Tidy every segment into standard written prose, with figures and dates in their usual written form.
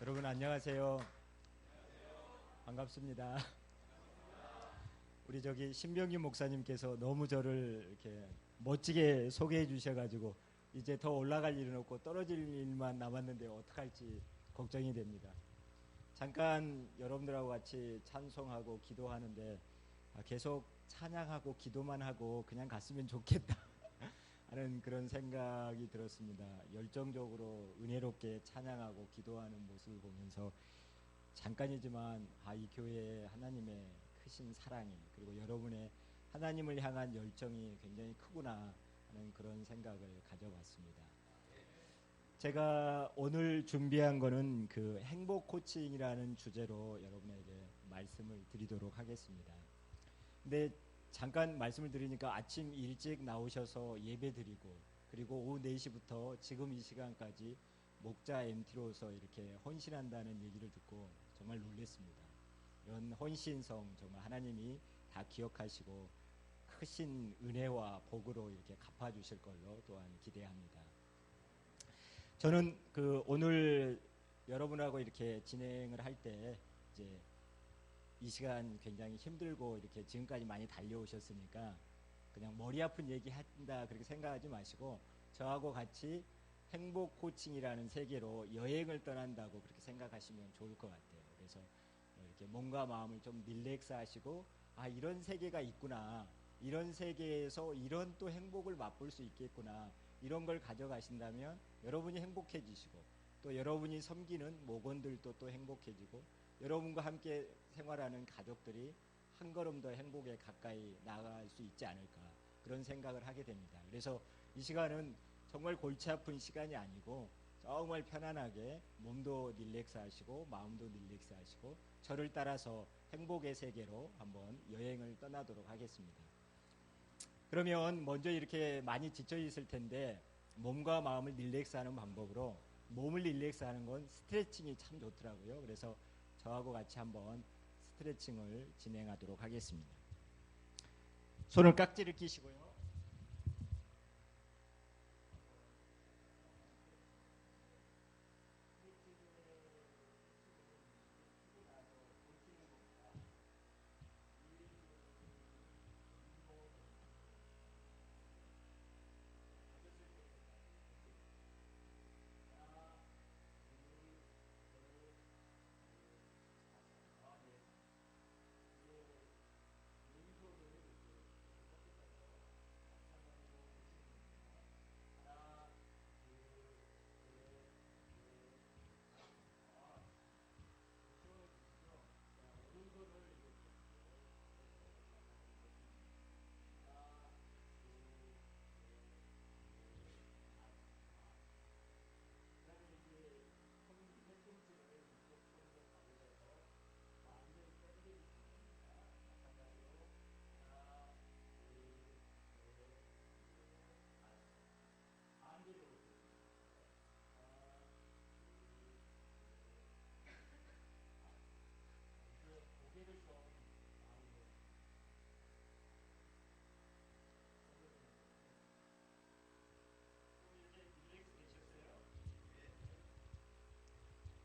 여러분 안녕하세요. 반갑습니다. 우리 저기 신병규 목사님께서 너무 저를 이렇게 멋지게 소개해 주셔가지고 이제 더 올라갈 일은 없고 떨어질 일만 남았는데 어떡할지 걱정이 됩니다. 잠깐 여러분들하고 같이 찬송하고 기도하는데 계속 찬양하고 기도만 하고 그냥 갔으면 좋겠다 하는 그런 생각이 들었습니다. 열정적으로 은혜롭게 찬양하고 기도하는 모습을 보면서 잠깐이지만 이 교회에 하나님의 크신 사랑이 그리고 여러분의 하나님을 향한 열정이 굉장히 크구나 하는 그런 생각을 가져봤습니다. 제가 오늘 준비한 거는 그 행복 코칭이라는 주제로 여러분에게 말씀을 드리도록 하겠습니다. 근데 잠깐 말씀을 드리니까 아침 일찍 나오셔서 예배 드리고 그리고 오후 4시부터 지금 이 시간까지 목자 MT로서 이렇게 헌신한다는 얘기를 듣고 정말 놀랐습니다. 이런 헌신성 정말 하나님이 다 기억하시고 크신 은혜와 복으로 이렇게 갚아주실 걸로 또한 기대합니다. 저는 오늘 여러분하고 이렇게 진행을 할 때 이제 이 시간 굉장히 힘들고 이렇게 지금까지 많이 달려오셨으니까 그냥 머리 아픈 얘기 한다 그렇게 생각하지 마시고 저하고 같이 행복 코칭이라는 세계로 여행을 떠난다고 그렇게 생각하시면 좋을 것 같아요. 그래서 이렇게 몸과 마음을 좀 릴렉스 하시고 이런 세계가 있구나, 이런 세계에서 이런 또 행복을 맛볼 수 있겠구나, 이런 걸 가져가신다면 여러분이 행복해지시고 또 여러분이 섬기는 목원들도 또 행복해지고 여러분과 함께 생활하는 가족들이 한 걸음 더 행복에 가까이 나아갈 수 있지 않을까 그런 생각을 하게 됩니다. 그래서 이 시간은 정말 골치 아픈 시간이 아니고 정말 편안하게 몸도 릴렉스 하시고 마음도 릴렉스 하시고 저를 따라서 행복의 세계로 한번 여행을 떠나도록 하겠습니다. 그러면 먼저 이렇게 많이 지쳐 있을 텐데 몸과 마음을 릴렉스 하는 방법으로 몸을 릴렉스 하는 건 스트레칭이 참 좋더라고요. 그래서 저하고 같이 한번 스트레칭을 진행하도록 하겠습니다. 손을 깍지를 끼시고요.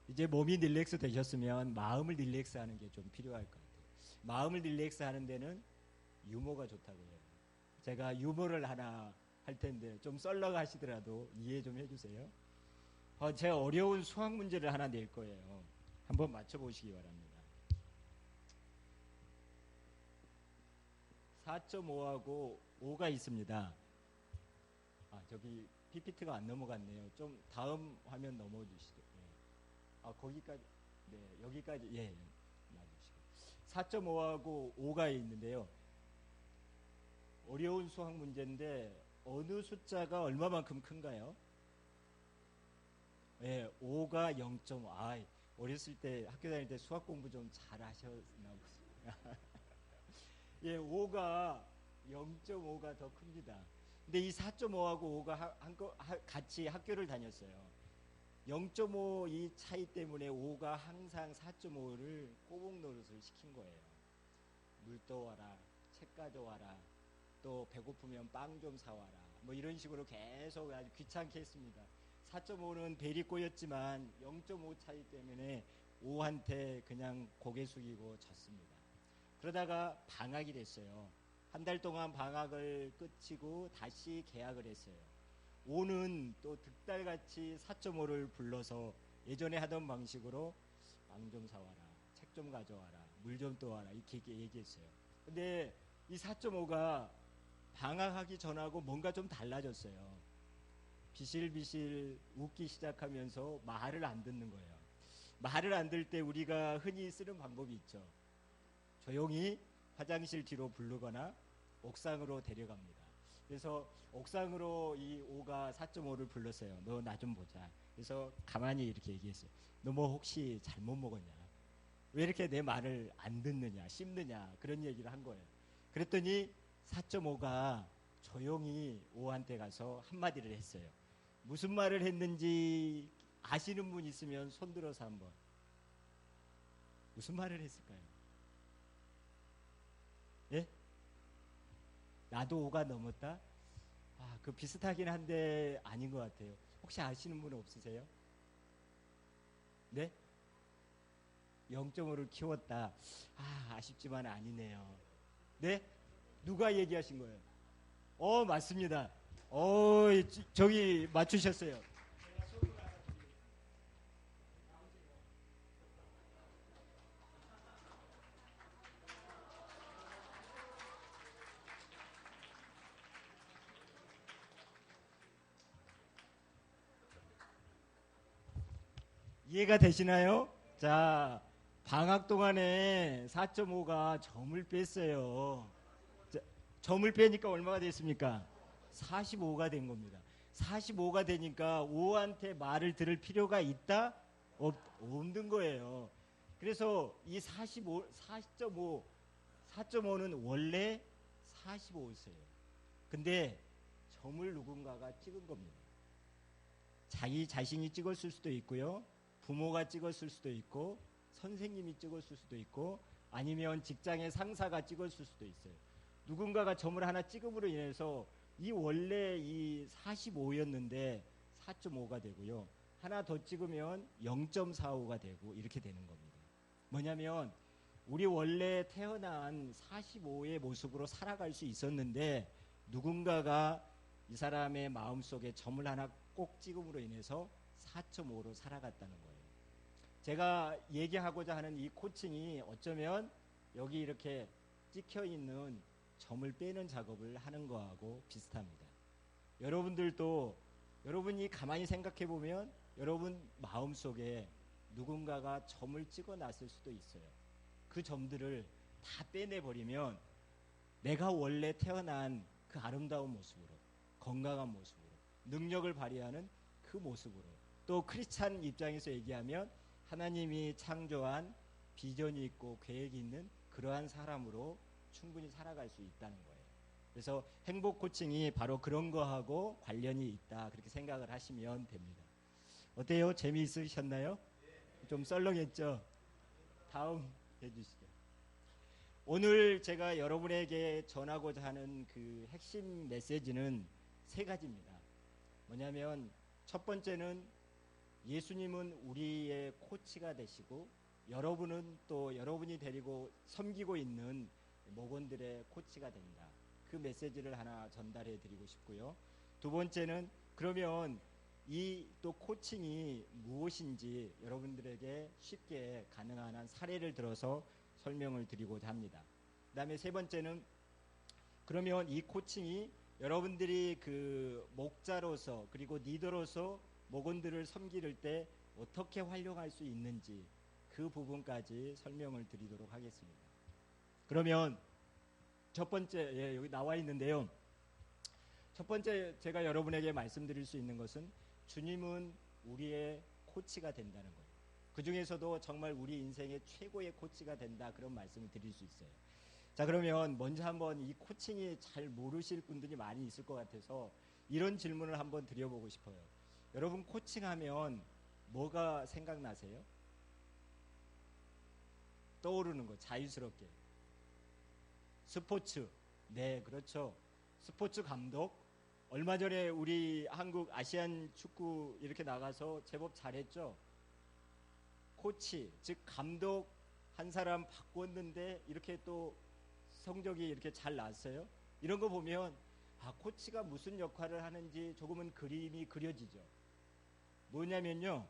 이제 몸이 릴렉스 되셨으면 마음을 릴렉스 하는 게 좀 필요할 것 같아요. 마음을 릴렉스 하는 데는 유머가 좋다고 해요. 제가 유머를 하나 할 텐데 좀 썰렁하시더라도 이해 좀 해주세요. 제가 어려운 수학 문제를 하나 낼 거예요. 한번 맞춰보시기 바랍니다. 4.5하고 5가 있습니다. 저기 PPT가 안 넘어갔네요. 좀 다음 화면 넘어주시죠. 거기까지, 네, 여기까지, 놔주시고. 4.5하고 5가 있는데요. 어려운 수학 문제인데 어느 숫자가 얼마만큼 큰가요? 5가 0.5. 어렸을 때 학교 다닐 때 수학 공부 좀 잘 하셨나 보습니다. 5가 0.5가 더 큽니다. 근데 이 4.5하고 5가 같이 학교를 다녔어요. 0.5 이 차이 때문에 5가 항상 4.5를 꼬북 노릇을 시킨 거예요. 물 떠와라, 책 가져와라, 또 배고프면 빵 좀 사와라, 뭐 이런 식으로 계속 아주 귀찮게 했습니다. 4.5는 벨이 꼬였지만 0.5 차이 때문에 5한테 그냥 고개 숙이고 졌습니다. 그러다가 방학이 됐어요. 한 달 동안 방학을 끝이고 다시 계약을 했어요. 5는 또 득달같이 4.5를 불러서 예전에 하던 방식으로 빵 좀 사와라, 책 좀 가져와라, 물 좀 떠와라 이렇게 얘기했어요. 근데 이 4.5가 방학하기 전하고 뭔가 좀 달라졌어요. 비실비실 웃기 시작하면서 말을 안 듣는 거예요. 말을 안 들 때 우리가 흔히 쓰는 방법이 있죠. 조용히 화장실 뒤로 부르거나 옥상으로 데려갑니다. 그래서 옥상으로 이 5가 4.5를 불렀어요. 너 나 좀 보자. 그래서 가만히 이렇게 얘기했어요. 너 뭐 혹시 잘못 먹었냐? 왜 이렇게 내 말을 안 듣느냐, 씹느냐, 그런 얘기를 한 거예요. 그랬더니 4.5가 조용히 5한테 가서 한마디를 했어요. 무슨 말을 했는지 아시는 분 있으면 손 들어서 한번. 무슨 말을 했을까요? 예? 나도 5가 넘었다? 아, 그 비슷하긴 한데 아닌 것 같아요. 혹시 아시는 분 없으세요? 네? 0.5를 키웠다. 아, 아쉽지만 아니네요. 네? 누가 얘기하신 거예요? 맞습니다. 저기 맞추셨어요. 이해가 되시나요? 자, 방학 동안에 4.5가 점을 뺐어요. 자, 점을 빼니까 얼마가 됐습니까? 45가 된 겁니다. 45가 되니까 5한테 말을 들을 필요가 있다? 없는 거예요. 그래서 이 45, 4.5, 4.5는 원래 45였어요. 근데 점을 누군가가 찍은 겁니다. 자기 자신이 찍었을 수도 있고요. 부모가 찍었을 수도 있고 선생님이 찍었을 수도 있고 아니면 직장의 상사가 찍었을 수도 있어요. 누군가가 점을 하나 찍음으로 인해서 이 원래 이 45였는데 4.5가 되고요. 하나 더 찍으면 0.45가 되고 이렇게 되는 겁니다. 뭐냐면 우리 원래 태어난 45의 모습으로 살아갈 수 있었는데 누군가가 이 사람의 마음속에 점을 하나 꼭 찍음으로 인해서 4.5로 살아갔다는 거예요. 제가 얘기하고자 하는 이 코칭이 어쩌면 여기 이렇게 찍혀 있는 점을 빼는 작업을 하는 거하고 비슷합니다. 여러분들도 여러분이 가만히 생각해 보면 여러분 마음속에 누군가가 점을 찍어 놨을 수도 있어요. 그 점들을 다 빼내버리면 내가 원래 태어난 그 아름다운 모습으로, 건강한 모습으로, 능력을 발휘하는 그 모습으로, 또 크리스찬 입장에서 얘기하면 하나님이 창조한 비전이 있고 계획이 있는 그러한 사람으로 충분히 살아갈 수 있다는 거예요. 그래서 행복 코칭이 바로 그런 거하고 관련이 있다, 그렇게 생각을 하시면 됩니다. 어때요? 재미있으셨나요? 좀 썰렁했죠? 다음 해주시죠. 오늘 제가 여러분에게 전하고자 하는 그 핵심 메시지는 세 가지입니다. 뭐냐면 첫 번째는 예수님은 우리의 코치가 되시고 여러분은 또 여러분이 데리고 섬기고 있는 목원들의 코치가 된다. 그 메시지를 하나 전달해 드리고 싶고요. 두 번째는 그러면 이 또 코칭이 무엇인지 여러분들에게 쉽게 가능한 한 사례를 들어서 설명을 드리고자 합니다. 그 다음에 세 번째는 그러면 이 코칭이 여러분들이 그 목자로서 그리고 리더로서 목원들을 섬길 때 어떻게 활용할 수 있는지 그 부분까지 설명을 드리도록 하겠습니다. 그러면 첫 번째, 여기 나와 있는데요. 첫 번째 제가 여러분에게 말씀드릴 수 있는 것은 주님은 우리의 코치가 된다는 거예요. 그 중에서도 정말 우리 인생의 최고의 코치가 된다, 그런 말씀을 드릴 수 있어요. 자, 그러면 먼저 한번 이 코칭이 잘 모르실 분들이 많이 있을 것 같아서 이런 질문을 한번 드려보고 싶어요. 여러분 코칭하면 뭐가 생각나세요? 떠오르는 거 자유스럽게. 스포츠. 네, 그렇죠. 스포츠 감독. 얼마 전에 우리 한국 아시안 축구 이렇게 나가서 제법 잘했죠. 코치, 즉 감독 한 사람 바꿨는데 이렇게 또 성적이 이렇게 잘 났어요. 이런 거 보면 코치가 무슨 역할을 하는지 조금은 그림이 그려지죠. 뭐냐면요,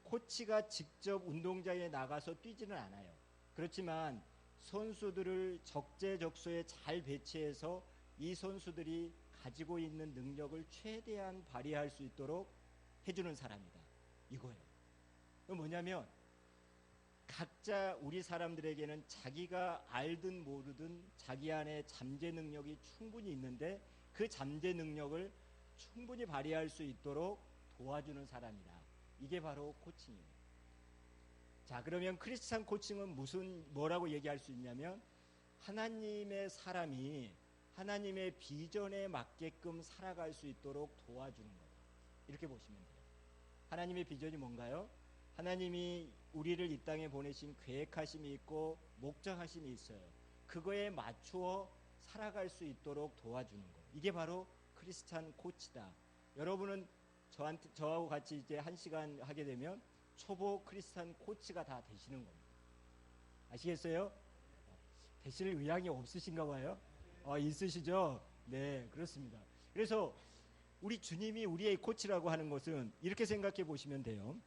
코치가 직접 운동장에 나가서 뛰지는 않아요. 그렇지만 선수들을 적재적소에 잘 배치해서 이 선수들이 가지고 있는 능력을 최대한 발휘할 수 있도록 해주는 사람이다, 이거예요. 뭐냐면 각자 우리 사람들에게는 자기가 알든 모르든 자기 안에 잠재 능력이 충분히 있는데 그 잠재 능력을 충분히 발휘할 수 있도록 도와주는 사람이다. 이게 바로 코칭이에요. 자, 그러면 크리스찬 코칭은 뭐라고 얘기할 수 있냐면 하나님의 사람이 하나님의 비전에 맞게끔 살아갈 수 있도록 도와주는 거다. 이렇게 보시면 돼요. 하나님의 비전이 뭔가요? 하나님이 우리를 이 땅에 보내신 계획하심이 있고 목적하심이 있어요. 그거에 맞추어 살아갈 수 있도록 도와주는 거. 이게 바로 크리스찬 코치다. 여러분은 저하고 같이 이제 1시간 하게 되면 초보 크리스찬 코치가 다 되시는 겁니다. 아시겠어요? 되실 의향이 없으신가 봐요. 있으시죠? 네, 그렇습니다. 그래서 우리 주님이 우리의 코치라고 하는 것은 이렇게 생각해 보시면 돼요.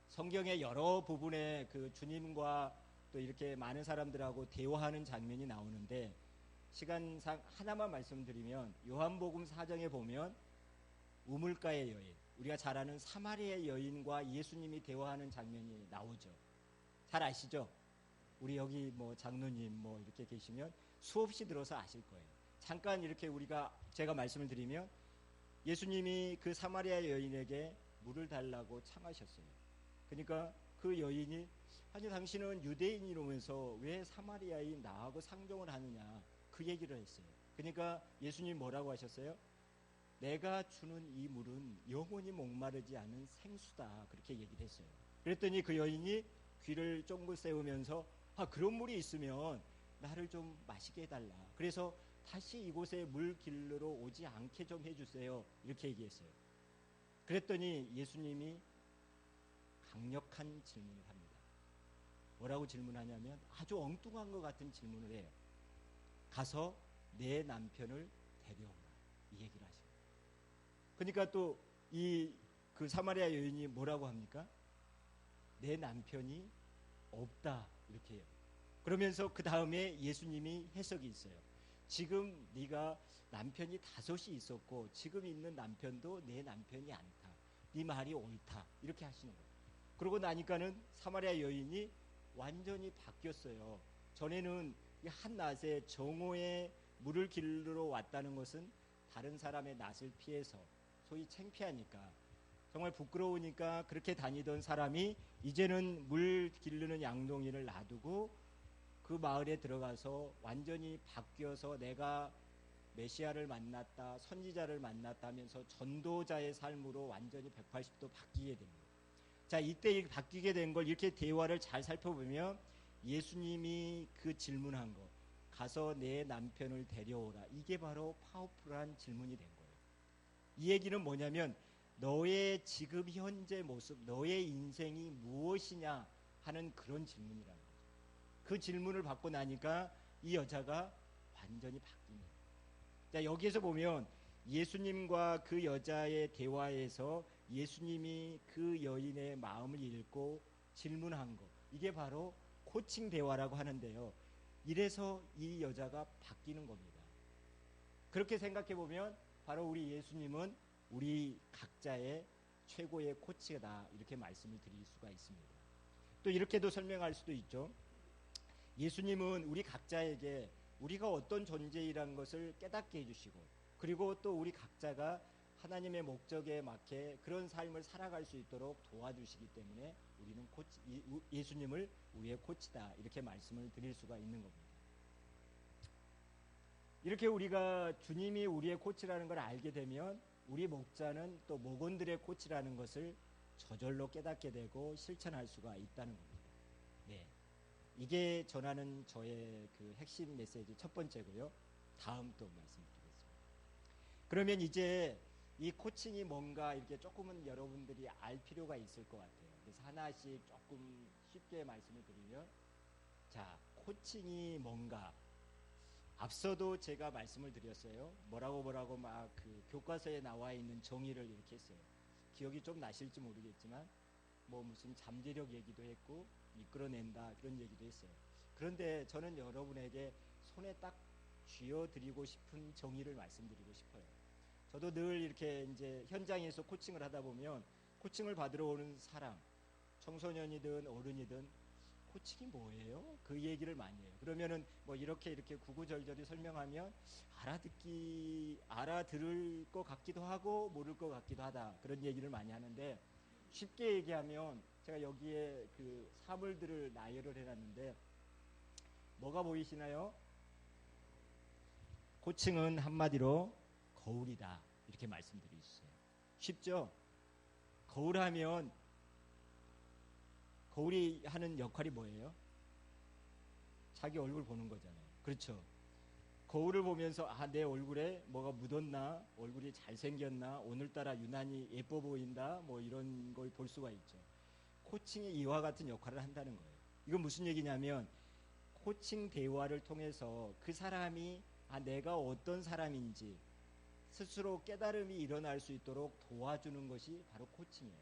성경의 여러 부분에 그 주님과 또 이렇게 많은 사람들하고 대화하는 장면이 나오는데 시간상 하나만 말씀드리면 요한복음 4장에 보면 우물가의 여인, 우리가 잘 아는 사마리아의 여인과 예수님이 대화하는 장면이 나오죠. 잘 아시죠? 우리 여기 뭐 장로님 뭐 이렇게 계시면 수없이 들어서 아실 거예요. 잠깐 이렇게 제가 말씀을 드리면 예수님이 그 사마리아 여인에게 물을 달라고 청하셨어요. 그러니까 그 여인이 아니 당신은 유대인이라면서 왜 사마리아인 나하고 상종을 하느냐 그 얘기를 했어요. 그러니까 예수님이 뭐라고 하셨어요? 내가 주는 이 물은 영원히 목마르지 않은 생수다 그렇게 얘기를 했어요. 그랬더니 그 여인이 귀를 쫑긋 세우면서 그런 물이 있으면 나를 좀 마시게 해달라. 그래서 다시 이곳에 물 길르러 오지 않게 좀 해주세요. 이렇게 얘기했어요. 그랬더니 예수님이 강력한 질문을 합니다. 뭐라고 질문하냐면 아주 엉뚱한 것 같은 질문을 해요. 가서 내 남편을 데려오라. 이 얘기를 하십니다. 그러니까 또 그 사마리아 여인이 뭐라고 합니까? 내 남편이 없다 이렇게 해요. 그러면서 그 다음에 예수님이 해석이 있어요. 지금 네가 남편이 5이 있었고 지금 있는 남편도 내 남편이 않다. 네 말이 옳다. 이렇게 하시는 거예요. 그러고 나니까는 사마리아 여인이 완전히 바뀌었어요. 전에는 이 한낮에 정오에 물을 길르러 왔다는 것은 다른 사람의 낯을 피해서 소위 창피하니까 정말 부끄러우니까 그렇게 다니던 사람이 이제는 물 기르는 양동이를 놔두고 그 마을에 들어가서 완전히 바뀌어서 내가 메시아를 만났다, 선지자를 만났다 하면서 전도자의 삶으로 완전히 180도 바뀌게 됩니다. 자, 이때 바뀌게 된 걸 이렇게 대화를 잘 살펴보면 예수님이 그 질문한 거, 가서 내 남편을 데려오라. 이게 바로 파워풀한 질문이 된 거예요. 이 얘기는 뭐냐면 너의 지금 현재 모습, 너의 인생이 무엇이냐 하는 그런 질문이라는 거죠. 그 질문을 받고 나니까 이 여자가 완전히 바뀝니다. 자, 여기에서 보면 예수님과 그 여자의 대화에서 예수님이 그 여인의 마음을 읽고 질문한 거, 이게 바로 코칭 대화라고 하는데요. 이래서 이 여자가 바뀌는 겁니다. 그렇게 생각해 보면 바로 우리 예수님은 우리 각자의 최고의 코치다 이렇게 말씀을 드릴 수가 있습니다. 또 이렇게도 설명할 수도 있죠. 예수님은 우리 각자에게 우리가 어떤 존재이라는 것을 깨닫게 해주시고 그리고 또 우리 각자가 하나님의 목적에 맞게 그런 삶을 살아갈 수 있도록 도와주시기 때문에 우리는 예수님을 우리의 코치다 이렇게 말씀을 드릴 수가 있는 겁니다. 이렇게 우리가 주님이 우리의 코치라는 걸 알게 되면 우리 목자는 또 목원들의 코치라는 것을 저절로 깨닫게 되고 실천할 수가 있다는 겁니다. 네, 이게 전하는 저의 그 핵심 메시지 첫 번째고요. 다음 또 말씀드리겠습니다. 그러면 이제 이 코칭이 뭔가 이렇게 조금은 여러분들이 알 필요가 있을 것 같아요. 그래서 하나씩 조금 쉽게 말씀을 드리면, 자, 코칭이 뭔가, 앞서도 제가 말씀을 드렸어요. 뭐라고 막 그 교과서에 나와 있는 정의를 이렇게 했어요. 기억이 좀 나실지 모르겠지만 뭐 무슨 잠재력 얘기도 했고 이끌어낸다 그런 얘기도 했어요. 그런데 저는 여러분에게 손에 딱 쥐어드리고 싶은 정의를 말씀드리고 싶어요. 저도 늘 이렇게 이제 현장에서 코칭을 하다 보면 코칭을 받으러 오는 사람, 청소년이든 어른이든 코칭이 뭐예요? 그 얘기를 많이 해요. 그러면은 뭐 이렇게 구구절절히 설명하면 알아들을 것 같기도 하고 모를 것 같기도 하다. 그런 얘기를 많이 하는데, 쉽게 얘기하면 제가 여기에 그 사물들을 나열을 해놨는데 뭐가 보이시나요? 코칭은 한마디로 거울이다. 이렇게 말씀드리셨어요. 쉽죠? 거울하면 거울이 하는 역할이 뭐예요? 자기 얼굴 보는 거잖아요. 그렇죠? 거울을 보면서 내 얼굴에 뭐가 묻었나, 얼굴이 잘생겼나, 오늘따라 유난히 예뻐 보인다, 뭐 이런 걸 볼 수가 있죠. 코칭이 이와 같은 역할을 한다는 거예요. 이건 무슨 얘기냐면 코칭 대화를 통해서 그 사람이 내가 어떤 사람인지 스스로 깨달음이 일어날 수 있도록 도와주는 것이 바로 코칭이에요.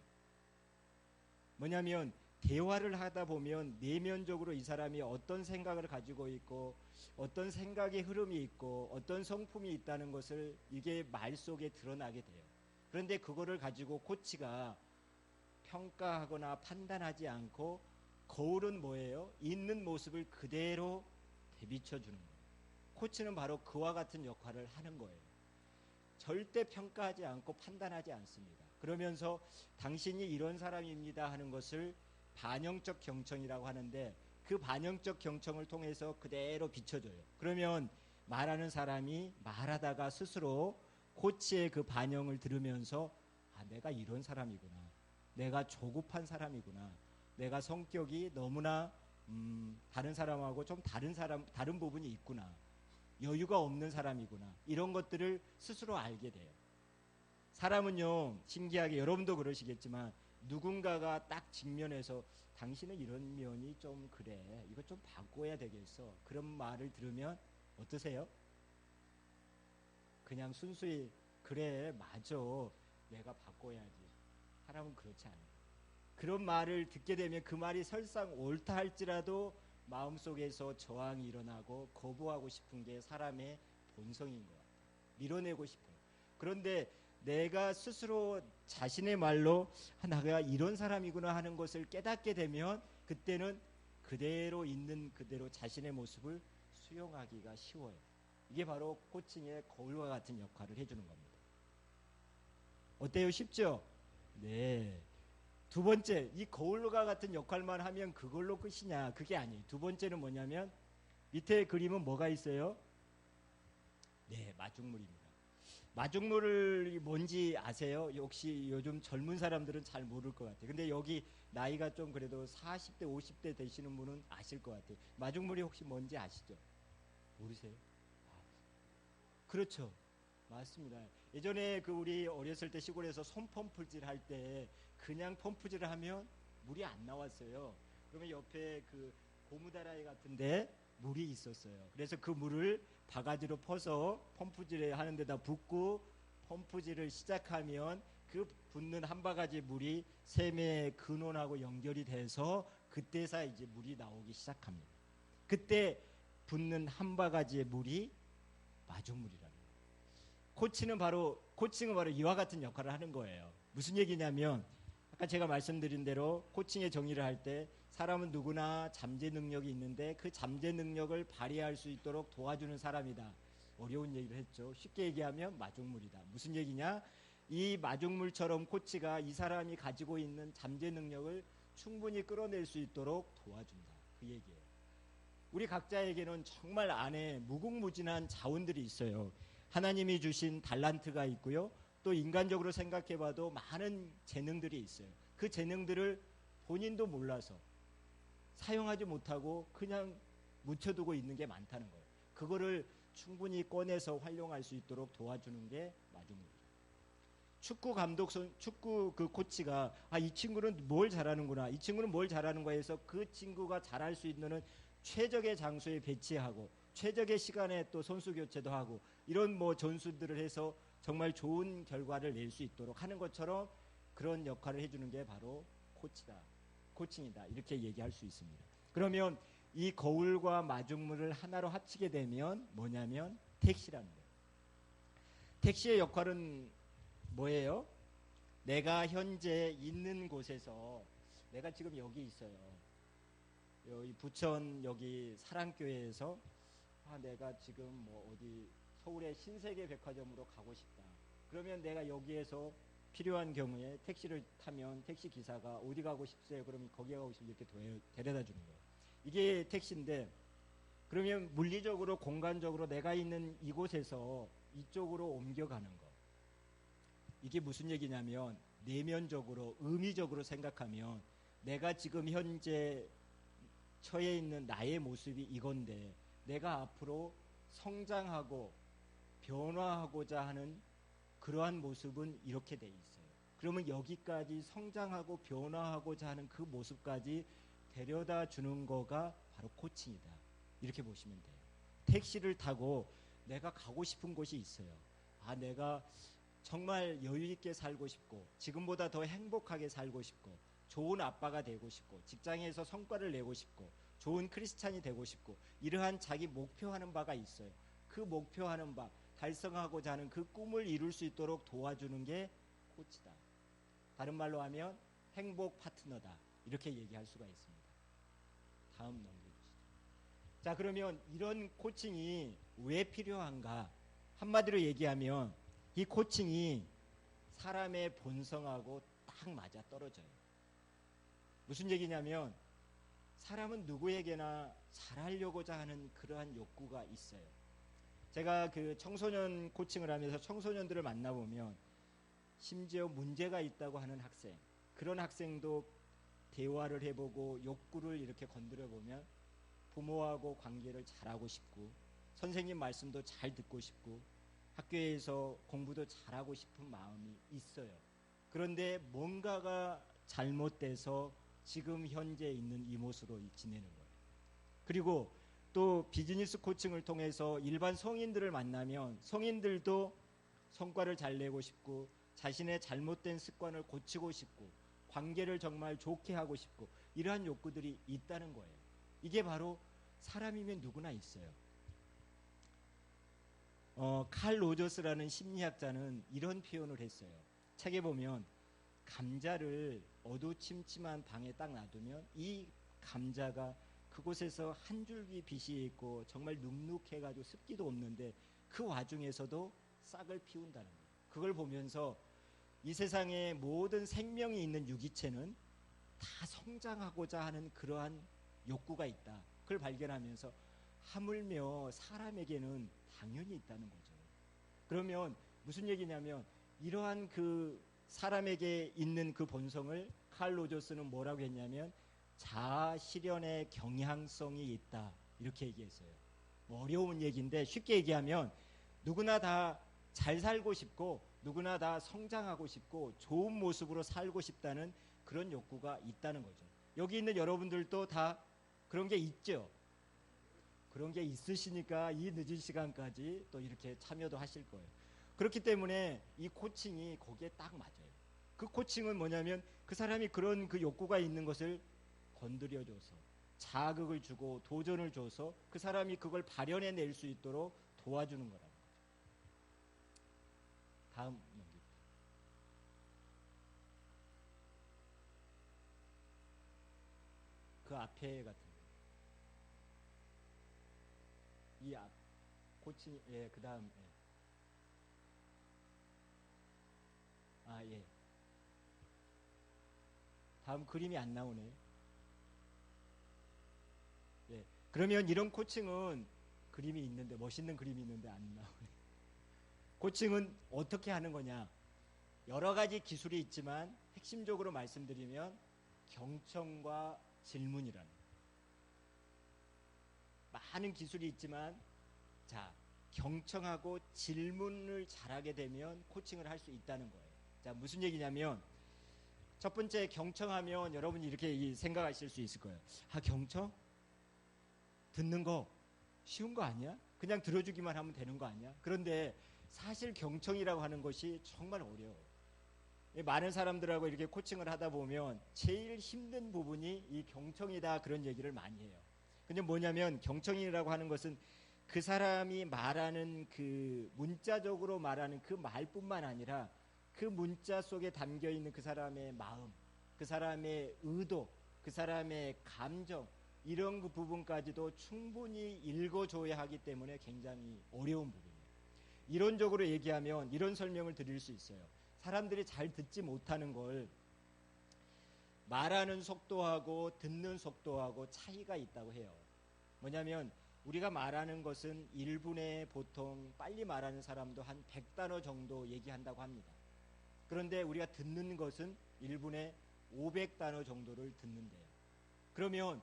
뭐냐면 대화를 하다 보면 내면적으로 이 사람이 어떤 생각을 가지고 있고 어떤 생각의 흐름이 있고 어떤 성품이 있다는 것을 이게 말 속에 드러나게 돼요. 그런데 그거를 가지고 코치가 평가하거나 판단하지 않고, 거울은 뭐예요? 있는 모습을 그대로 대비쳐 주는 거예요. 코치는 바로 그와 같은 역할을 하는 거예요. 절대 평가하지 않고 판단하지 않습니다. 그러면서 당신이 이런 사람입니다 하는 것을 반영적 경청이라고 하는데, 그 반영적 경청을 통해서 그대로 비춰줘요. 그러면 말하는 사람이 말하다가 스스로 코치의 그 반영을 들으면서 내가 이런 사람이구나, 내가 조급한 사람이구나, 내가 성격이 너무나 다른 사람하고 좀 다른 부분이 있구나, 여유가 없는 사람이구나, 이런 것들을 스스로 알게 돼요. 사람은요, 신기하게 여러분도 그러시겠지만 누군가가 딱 직면해서 당신은 이런 면이 좀 그래, 이거 좀 바꿔야 되겠어, 그런 말을 들으면 어떠세요? 그냥 순수히 그래, 맞아, 내가 바꿔야지. 사람은 그렇지 않아요. 그런 말을 듣게 되면 그 말이 설상 옳다 할지라도 마음속에서 저항이 일어나고 거부하고 싶은 게 사람의 본성인 것 같아요. 밀어내고 싶어요. 그런데 내가 스스로 자신의 말로 내가 이런 사람이구나 하는 것을 깨닫게 되면 그때는 그대로 있는 그대로 자신의 모습을 수용하기가 쉬워요. 이게 바로 코칭의 거울과 같은 역할을 해주는 겁니다. 어때요? 쉽죠? 네. 두 번째, 이 거울과 같은 역할만 하면 그걸로 끝이냐? 그게 아니에요. 두 번째는 뭐냐면 밑에 그림은 뭐가 있어요? 네, 마중물입니다. 마중물이 뭔지 아세요? 혹시 요즘 젊은 사람들은 잘 모를 것 같아요. 근데 여기 나이가 좀 그래도 40대, 50대 되시는 분은 아실 것 같아요. 마중물이 혹시 뭔지 아시죠? 모르세요? 그렇죠. 맞습니다. 예전에 그 우리 어렸을 때 시골에서 손펌프질 할 때 그냥 펌프질을 하면 물이 안 나왔어요. 그러면 옆에 그 고무다라이 같은데 물이 있었어요. 그래서 그 물을 바가지로 퍼서 펌프질을 하는 데다 붓고 펌프질을 시작하면 그 붓는 한 바가지 물이 샘의 근원하고 연결이 돼서 그때서 이제 물이 나오기 시작합니다. 그때 붓는 한 바가지의 물이 마중물이라는 거예요. 코칭은 바로 이와 같은 역할을 하는 거예요. 무슨 얘기냐면 아까 제가 말씀드린 대로 코칭의 정의를 할 때 사람은 누구나 잠재 능력이 있는데 그 잠재 능력을 발휘할 수 있도록 도와주는 사람이다. 어려운 얘기를 했죠. 쉽게 얘기하면 마중물이다. 무슨 얘기냐? 이 마중물처럼 코치가 이 사람이 가지고 있는 잠재 능력을 충분히 끌어낼 수 있도록 도와준다. 그 얘기예요. 우리 각자에게는 정말 안에 무궁무진한 자원들이 있어요. 하나님이 주신 달란트가 있고요. 또 인간적으로 생각해봐도 많은 재능들이 있어요. 그 재능들을 본인도 몰라서 사용하지 못하고 그냥 묻혀두고 있는 게 많다는 거예요. 그거를 충분히 꺼내서 활용할 수 있도록 도와주는 게 마중물. 축구 감독, 축구 그 코치가 이 친구는 뭘 잘하는구나, 이 친구는 뭘 잘하는 거야 해서 그 친구가 잘할 수 있는 최적의 장소에 배치하고 최적의 시간에 또 선수 교체도 하고 이런 뭐 전술들을 해서 정말 좋은 결과를 낼 수 있도록 하는 것처럼 그런 역할을 해주는 게 바로 코치다, 코칭이다, 이렇게 얘기할 수 있습니다. 그러면 이 거울과 마중물을 하나로 합치게 되면 뭐냐면 택시라는 거예요. 택시의 역할은 뭐예요? 내가 현재 있는 곳에서, 내가 지금 여기 있어요. 여기 부천 여기 사랑교회에서 내가 지금 뭐 어디 서울의 신세계 백화점으로 가고 싶다. 그러면 내가 여기에서 필요한 경우에 택시를 타면 택시 기사가 어디 가고 싶으세요? 그러면 거기 가고 싶으면 이렇게 데려다 주는 거예요. 이게 택시인데, 그러면 물리적으로 공간적으로 내가 있는 이곳에서 이쪽으로 옮겨가는 거. 이게 무슨 얘기냐면 내면적으로 의미적으로 생각하면 내가 지금 현재 처해 있는 나의 모습이 이건데 내가 앞으로 성장하고 변화하고자 하는 그러한 모습은 이렇게 돼 있어요. 그러면 여기까지 성장하고 변화하고자 하는 그 모습까지 데려다 주는 거가 바로 코칭이다. 이렇게 보시면 돼요. 택시를 타고 내가 가고 싶은 곳이 있어요. 내가 정말 여유 있게 살고 싶고 지금보다 더 행복하게 살고 싶고 좋은 아빠가 되고 싶고 직장에서 성과를 내고 싶고 좋은 크리스찬이 되고 싶고 이러한 자기 목표하는 바가 있어요. 그 목표하는 바, 달성하고자 하는 그 꿈을 이룰 수 있도록 도와주는 게 코치다. 다른 말로 하면 행복 파트너다. 이렇게 얘기할 수가 있습니다. 다음 넘겨주시죠. 자, 그러면 이런 코칭이 왜 필요한가? 한마디로 얘기하면 이 코칭이 사람의 본성하고 딱 맞아 떨어져요. 무슨 얘기냐면 사람은 누구에게나 잘하려고자 하는 그러한 욕구가 있어요. 제가 그 청소년 코칭을 하면서 청소년들을 만나보면 심지어 문제가 있다고 하는 학생, 그런 학생도 대화를 해보고 욕구를 이렇게 건드려보면 부모하고 관계를 잘하고 싶고 선생님 말씀도 잘 듣고 싶고 학교에서 공부도 잘하고 싶은 마음이 있어요. 그런데 뭔가가 잘못돼서 지금 현재 있는 이 모습으로 지내는 거예요. 그리고 또 비즈니스 코칭을 통해서 일반 성인들을 만나면 성인들도 성과를 잘 내고 싶고 자신의 잘못된 습관을 고치고 싶고 관계를 정말 좋게 하고 싶고 이러한 욕구들이 있다는 거예요. 이게 바로 사람이면 누구나 있어요. 칼 로저스라는 심리학자는 이런 표현을 했어요. 책에 보면 감자를 어두침침한 방에 딱 놔두면 이 감자가 그곳에서 한 줄기 빛이 있고 정말 눅눅해가지고 습기도 없는데 그 와중에서도 싹을 피운다는 거예요. 그걸 보면서 이 세상에 모든 생명이 있는 유기체는 다 성장하고자 하는 그러한 욕구가 있다. 그걸 발견하면서 하물며 사람에게는 당연히 있다는 거죠. 그러면 무슨 얘기냐면 이러한 그 사람에게 있는 그 본성을 칼 로저스는 뭐라고 했냐면 자아 실현의 경향성이 있다. 이렇게 얘기했어요. 뭐 어려운 얘기인데 쉽게 얘기하면 누구나 다 잘 살고 싶고 누구나 다 성장하고 싶고 좋은 모습으로 살고 싶다는 그런 욕구가 있다는 거죠. 여기 있는 여러분들도 다 그런 게 있죠. 그런 게 있으시니까 이 늦은 시간까지 또 이렇게 참여도 하실 거예요. 그렇기 때문에 이 코칭이 거기에 딱 맞아요. 그 코칭은 뭐냐면 그 사람이 그런 그 욕구가 있는 것을 건드려줘서 자극을 주고 도전을 줘서 그 사람이 그걸 발현해낼 수 있도록 도와주는 거라는 거죠. 다음 넘깁니다. 그 앞에 같은 이 앞 코칭, 예, 그 다음, 예. 예. 다음 그림이 안 나오네. 예. 그러면 이런 코칭은 그림이 있는데, 멋있는 그림이 있는데 안 나오네. 코칭은 어떻게 하는 거냐? 여러 가지 기술이 있지만 핵심적으로 말씀드리면 경청과 질문이라는. 많은 기술이 있지만 자, 경청하고 질문을 잘하게 되면 코칭을 할 수 있다는 거예요. 자, 무슨 얘기냐면 첫 번째, 경청하면 여러분이 이렇게 생각하실 수 있을 거예요. 아, 경청? 듣는 거 쉬운 거 아니야? 그냥 들어주기만 하면 되는 거 아니야? 그런데 사실 경청이라고 하는 것이 정말 어려워요. 많은 사람들하고 이렇게 코칭을 하다 보면 제일 힘든 부분이 이 경청이다, 그런 얘기를 많이 해요. 근데 뭐냐면 경청이라고 하는 것은 그 사람이 말하는 그 문자적으로 말하는 그 말뿐만 아니라 그 문자 속에 담겨 있는 그 사람의 마음, 그 사람의 의도, 그 사람의 감정, 이런 그 부분까지도 충분히 읽어줘야 하기 때문에 굉장히 어려운 부분이에요. 이론적으로 얘기하면 이런 설명을 드릴 수 있어요. 사람들이 잘 듣지 못하는 걸 말하는 속도하고 듣는 속도하고 차이가 있다고 해요. 뭐냐면 우리가 말하는 것은 1분에 보통 빨리 말하는 사람도 한 100단어 정도 얘기한다고 합니다. 그런데 우리가 듣는 것은 1분에 500단어 정도를 듣는데요. 그러면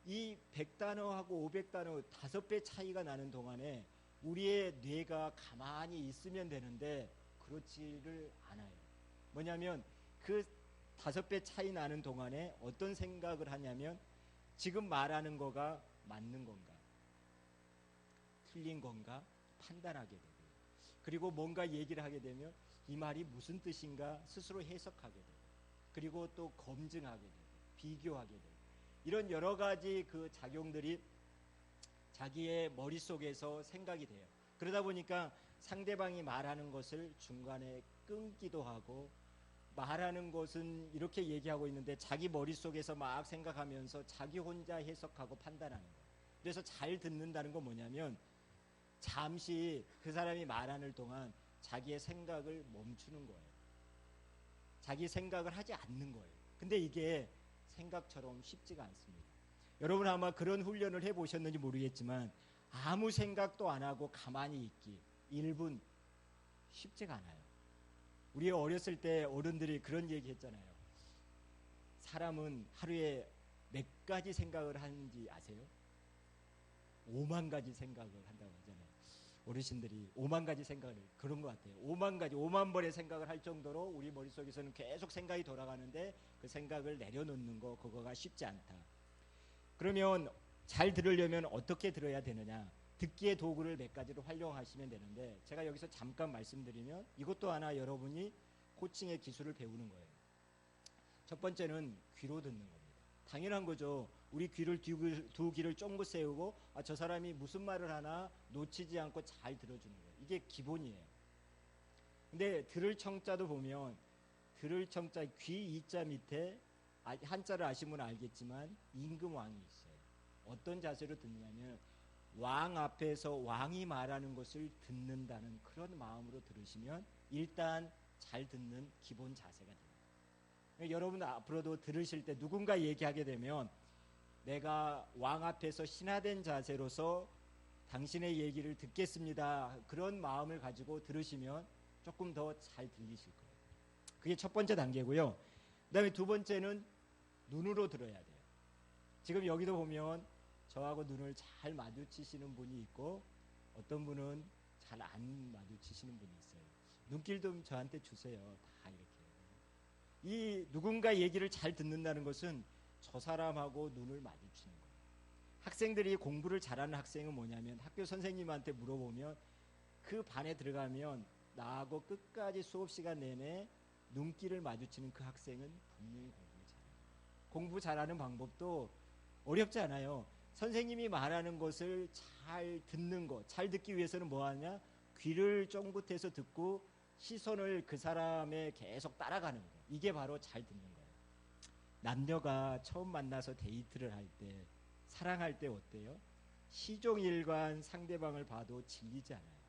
이 100단어하고 500단어 5배 차이가 나는 동안에 우리의 뇌가 가만히 있으면 되는데 그렇지를 않아요. 뭐냐면 그 5배 차이 나는 동안에 어떤 생각을 하냐면 지금 말하는 거가 맞는 건가, 틀린 건가 판단하게 되고, 그리고 뭔가 얘기를 하게 되면 이 말이 무슨 뜻인가 스스로 해석하게 되고, 그리고 또 검증하게 되고, 비교하게 되고, 이런 여러 가지 그 작용들이 자기의 머릿속에서 생각이 돼요. 그러다 보니까 상대방이 말하는 것을 중간에 끊기도 하고, 말하는 것은 이렇게 얘기하고 있는데 자기 머릿속에서 막 생각하면서 자기 혼자 해석하고 판단하는 거예요. 그래서 잘 듣는다는 건 뭐냐면 잠시 그 사람이 말하는 동안 자기의 생각을 멈추는 거예요. 자기 생각을 하지 않는 거예요. 근데 이게 생각처럼 쉽지가 않습니다. 여러분 아마 그런 훈련을 해보셨는지 모르겠지만 아무 생각도 안 하고 가만히 있기 1분 쉽지가 않아요. 우리 어렸을 때 어른들이 그런 얘기 했잖아요. 사람은 하루에 몇 가지 생각을 하는지 아세요? 5만 가지 생각을 한다고 하잖아요. 어르신들이 5만 가지 생각을, 그런 것 같아요. 5만 가지, 5만 번의 생각을 할 정도로 우리 머릿속에서는 계속 생각이 돌아가는데 그 생각을 내려놓는 거, 그거가 쉽지 않다. 그러면 잘 들으려면 어떻게 들어야 되느냐? 듣기의 도구를 몇 가지로 활용하시면 되는데 제가 여기서 잠깐 말씀드리면 이것도 하나 여러분이 코칭의 기술을 배우는 거예요. 첫 번째는 귀로 듣는 겁니다. 당연한 거죠. 우리 귀를 두 귀를 쫑긋 세우고 저 사람이 무슨 말을 하나 놓치지 않고 잘 들어주는 거예요. 이게 기본이에요. 근데 들을 청자도 보면 들을 청자 귀 이자 밑에 한자를 아시면 알겠지만 임금왕이 있어요. 어떤 자세로 듣냐면 왕 앞에서 왕이 말하는 것을 듣는다는 그런 마음으로 들으시면 일단 잘 듣는 기본 자세가 됩니다. 여러분 앞으로도 들으실 때 누군가 얘기하게 되면 내가 왕 앞에서 신하된 자세로서 당신의 얘기를 듣겠습니다. 그런 마음을 가지고 들으시면 조금 더 잘 들리실 거예요. 그게 첫 번째 단계고요. 그 다음에 두 번째는 눈으로 들어야 돼요. 지금 여기도 보면 저하고 눈을 잘 마주치시는 분이 있고 어떤 분은 잘 안 마주치시는 분이 있어요. 눈길 좀 저한테 주세요. 다 이렇게. 이 누군가 얘기를 잘 듣는다는 것은 저 사람하고 눈을 마주치는 거예요. 학생들이 공부를 잘하는 학생은 뭐냐면 학교 선생님한테 물어보면 그 반에 들어가면 나하고 끝까지 수업 시간 내내 눈길을 마주치는 그 학생은 분명히 공부를 잘해요. 공부 잘하는 방법도 어렵지 않아요. 선생님이 말하는 것을 잘 듣는 것, 잘 듣기 위해서는 뭐 하냐? 귀를 쫑긋해서 듣고 시선을 그 사람에 계속 따라가는 거. 이게 바로 잘 듣는 거예요. 남녀가 처음 만나서 데이트를 할 때, 사랑할 때 어때요? 시종일관 상대방을 봐도 질리지 않아요.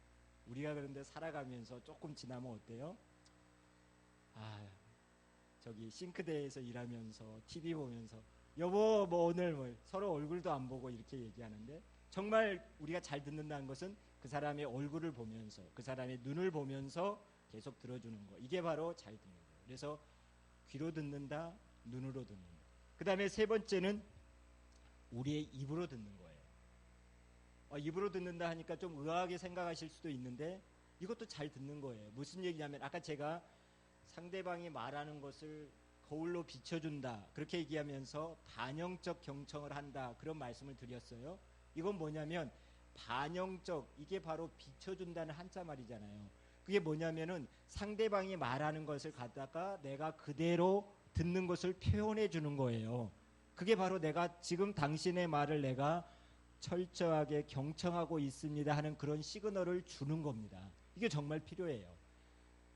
우리가 그런데 살아가면서 조금 지나면 어때요? 저기 싱크대에서 일하면서 TV 보면서 여보 뭐 오늘 뭐 서로 얼굴도 안 보고 이렇게 얘기하는데 정말 우리가 잘 듣는다는 것은 그 사람의 얼굴을 보면서 그 사람의 눈을 보면서 계속 들어주는 거. 이게 바로 잘 듣는 거예요. 그래서 귀로 듣는다, 눈으로 듣는다. 그 다음에 세 번째는 우리의 입으로 듣는 거예요. 입으로 듣는다 하니까 좀 의아하게 생각하실 수도 있는데 이것도 잘 듣는 거예요. 무슨 얘기냐면 아까 제가 상대방이 말하는 것을 거울로 비춰준다 그렇게 얘기하면서 반영적 경청을 한다 그런 말씀을 드렸어요. 이건 뭐냐면 반영적, 이게 바로 비춰준다는 한자 말이잖아요. 그게 뭐냐면은 상대방이 말하는 것을 갖다가 내가 그대로 듣는 것을 표현해 주는 거예요. 그게 바로 내가 지금 당신의 말을 내가 철저하게 경청하고 있습니다 하는 그런 시그널을 주는 겁니다. 이게 정말 필요해요.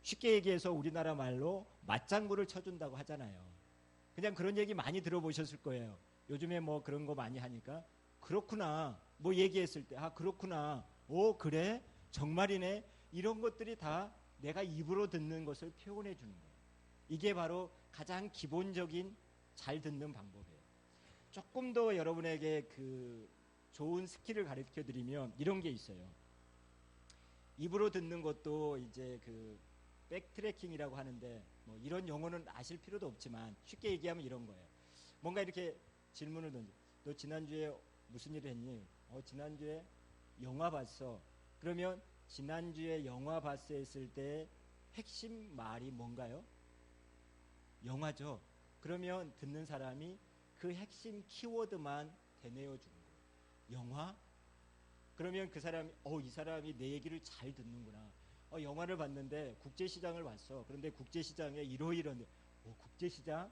쉽게 얘기해서 우리나라 말로 맞장구를 쳐준다고 하잖아요. 그냥 그런 얘기 많이 들어보셨을 거예요. 요즘에 뭐 그런 거 많이 하니까 그렇구나 뭐 얘기했을 때 그렇구나 오 그래 정말이네 이런 것들이 다 내가 입으로 듣는 것을 표현해 주는 거예요. 이게 바로 가장 기본적인 잘 듣는 방법이에요. 조금 더 여러분에게 그 좋은 스킬을 가르쳐 드리면 이런 게 있어요. 입으로 듣는 것도 이제 그 백트래킹이라고 하는데 뭐 이런 용어는 아실 필요도 없지만 쉽게 얘기하면 이런 거예요. 뭔가 이렇게 질문을 던져. 너 지난주에 무슨 일 했니? 지난주에 영화 봤어. 그러면 지난주에 영화 봤어 했을 때 핵심 말이 뭔가요? 영화죠. 그러면 듣는 사람이 그 핵심 키워드만 되뇌어 주는 거예요. 영화? 그러면 그 사람이 이 사람이 내 얘기를 잘 듣는구나. 영화를 봤는데 국제시장을 봤어. 그런데 국제시장에 이러이러한데 국제시장?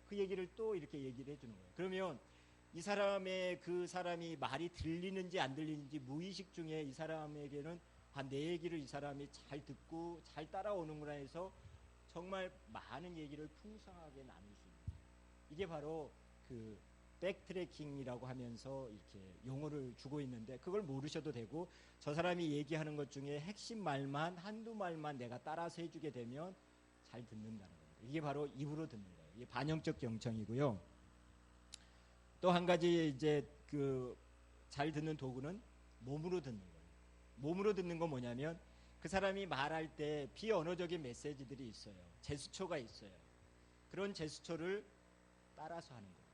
그 얘기를 또 이렇게 얘기를 해주는 거예요. 그러면 이 사람의 그 사람이 말이 들리는지 안 들리는지 무의식 중에 이 사람에게는 내 얘기를 이 사람이 잘 듣고 잘 따라오는구나 해서 정말 많은 얘기를 풍성하게 나눌 수 있는 거예요. 이게 바로 그 백트래킹이라고 하면서 이렇게 용어를 주고 있는데 그걸 모르셔도 되고 저 사람이 얘기하는 것 중에 핵심 말만 한두 말만 내가 따라서 해주게 되면 잘 듣는다는 겁니다. 이게 바로 입으로 듣는 거예요. 이게 반영적 경청이고요. 또 한 가지 이제 그 잘 듣는 도구는 몸으로 듣는 거예요. 몸으로 듣는 건 뭐냐면 그 사람이 말할 때 비언어적인 메시지들이 있어요. 제스처가 있어요. 그런 제스처를 따라서 하는 거예요.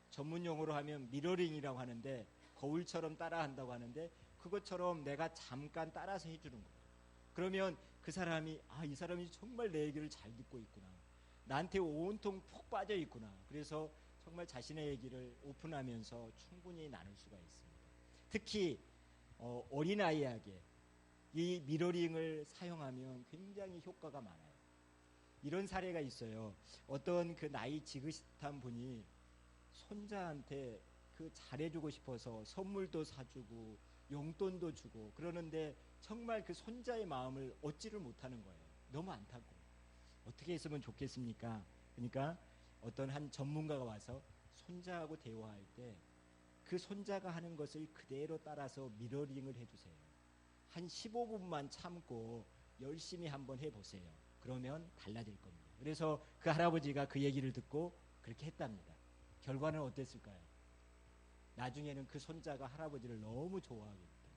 전문 용어로 하면 미러링이라고 하는데 거울처럼 따라한다고 하는데 그것처럼 내가 잠깐 따라서 해주는 거예요. 그러면 그 사람이 이 사람이 정말 내 얘기를 잘 듣고 있구나. 나한테 온통 푹 빠져 있구나. 그래서 정말 자신의 얘기를 오픈하면서 충분히 나눌 수가 있습니다. 특히 어린아이에게 이 미러링을 사용하면 굉장히 효과가 많아요. 이런 사례가 있어요. 어떤 그 나이 지긋한 분이 손자한테 그 잘해주고 싶어서 선물도 사주고 용돈도 주고 그러는데 정말 그 손자의 마음을 얻지를 못하는 거예요. 너무 안타까워. 어떻게 했으면 좋겠습니까? 그러니까 어떤 한 전문가가 와서 손자하고 대화할 때 그 손자가 하는 것을 그대로 따라서 미러링을 해주세요. 한 15분만 참고 열심히 한번 해보세요. 그러면 달라질 겁니다. 그래서 그 할아버지가 그 얘기를 듣고 그렇게 했답니다. 결과는 어땠을까요? 나중에는 그 손자가 할아버지를 너무 좋아하게 됐다.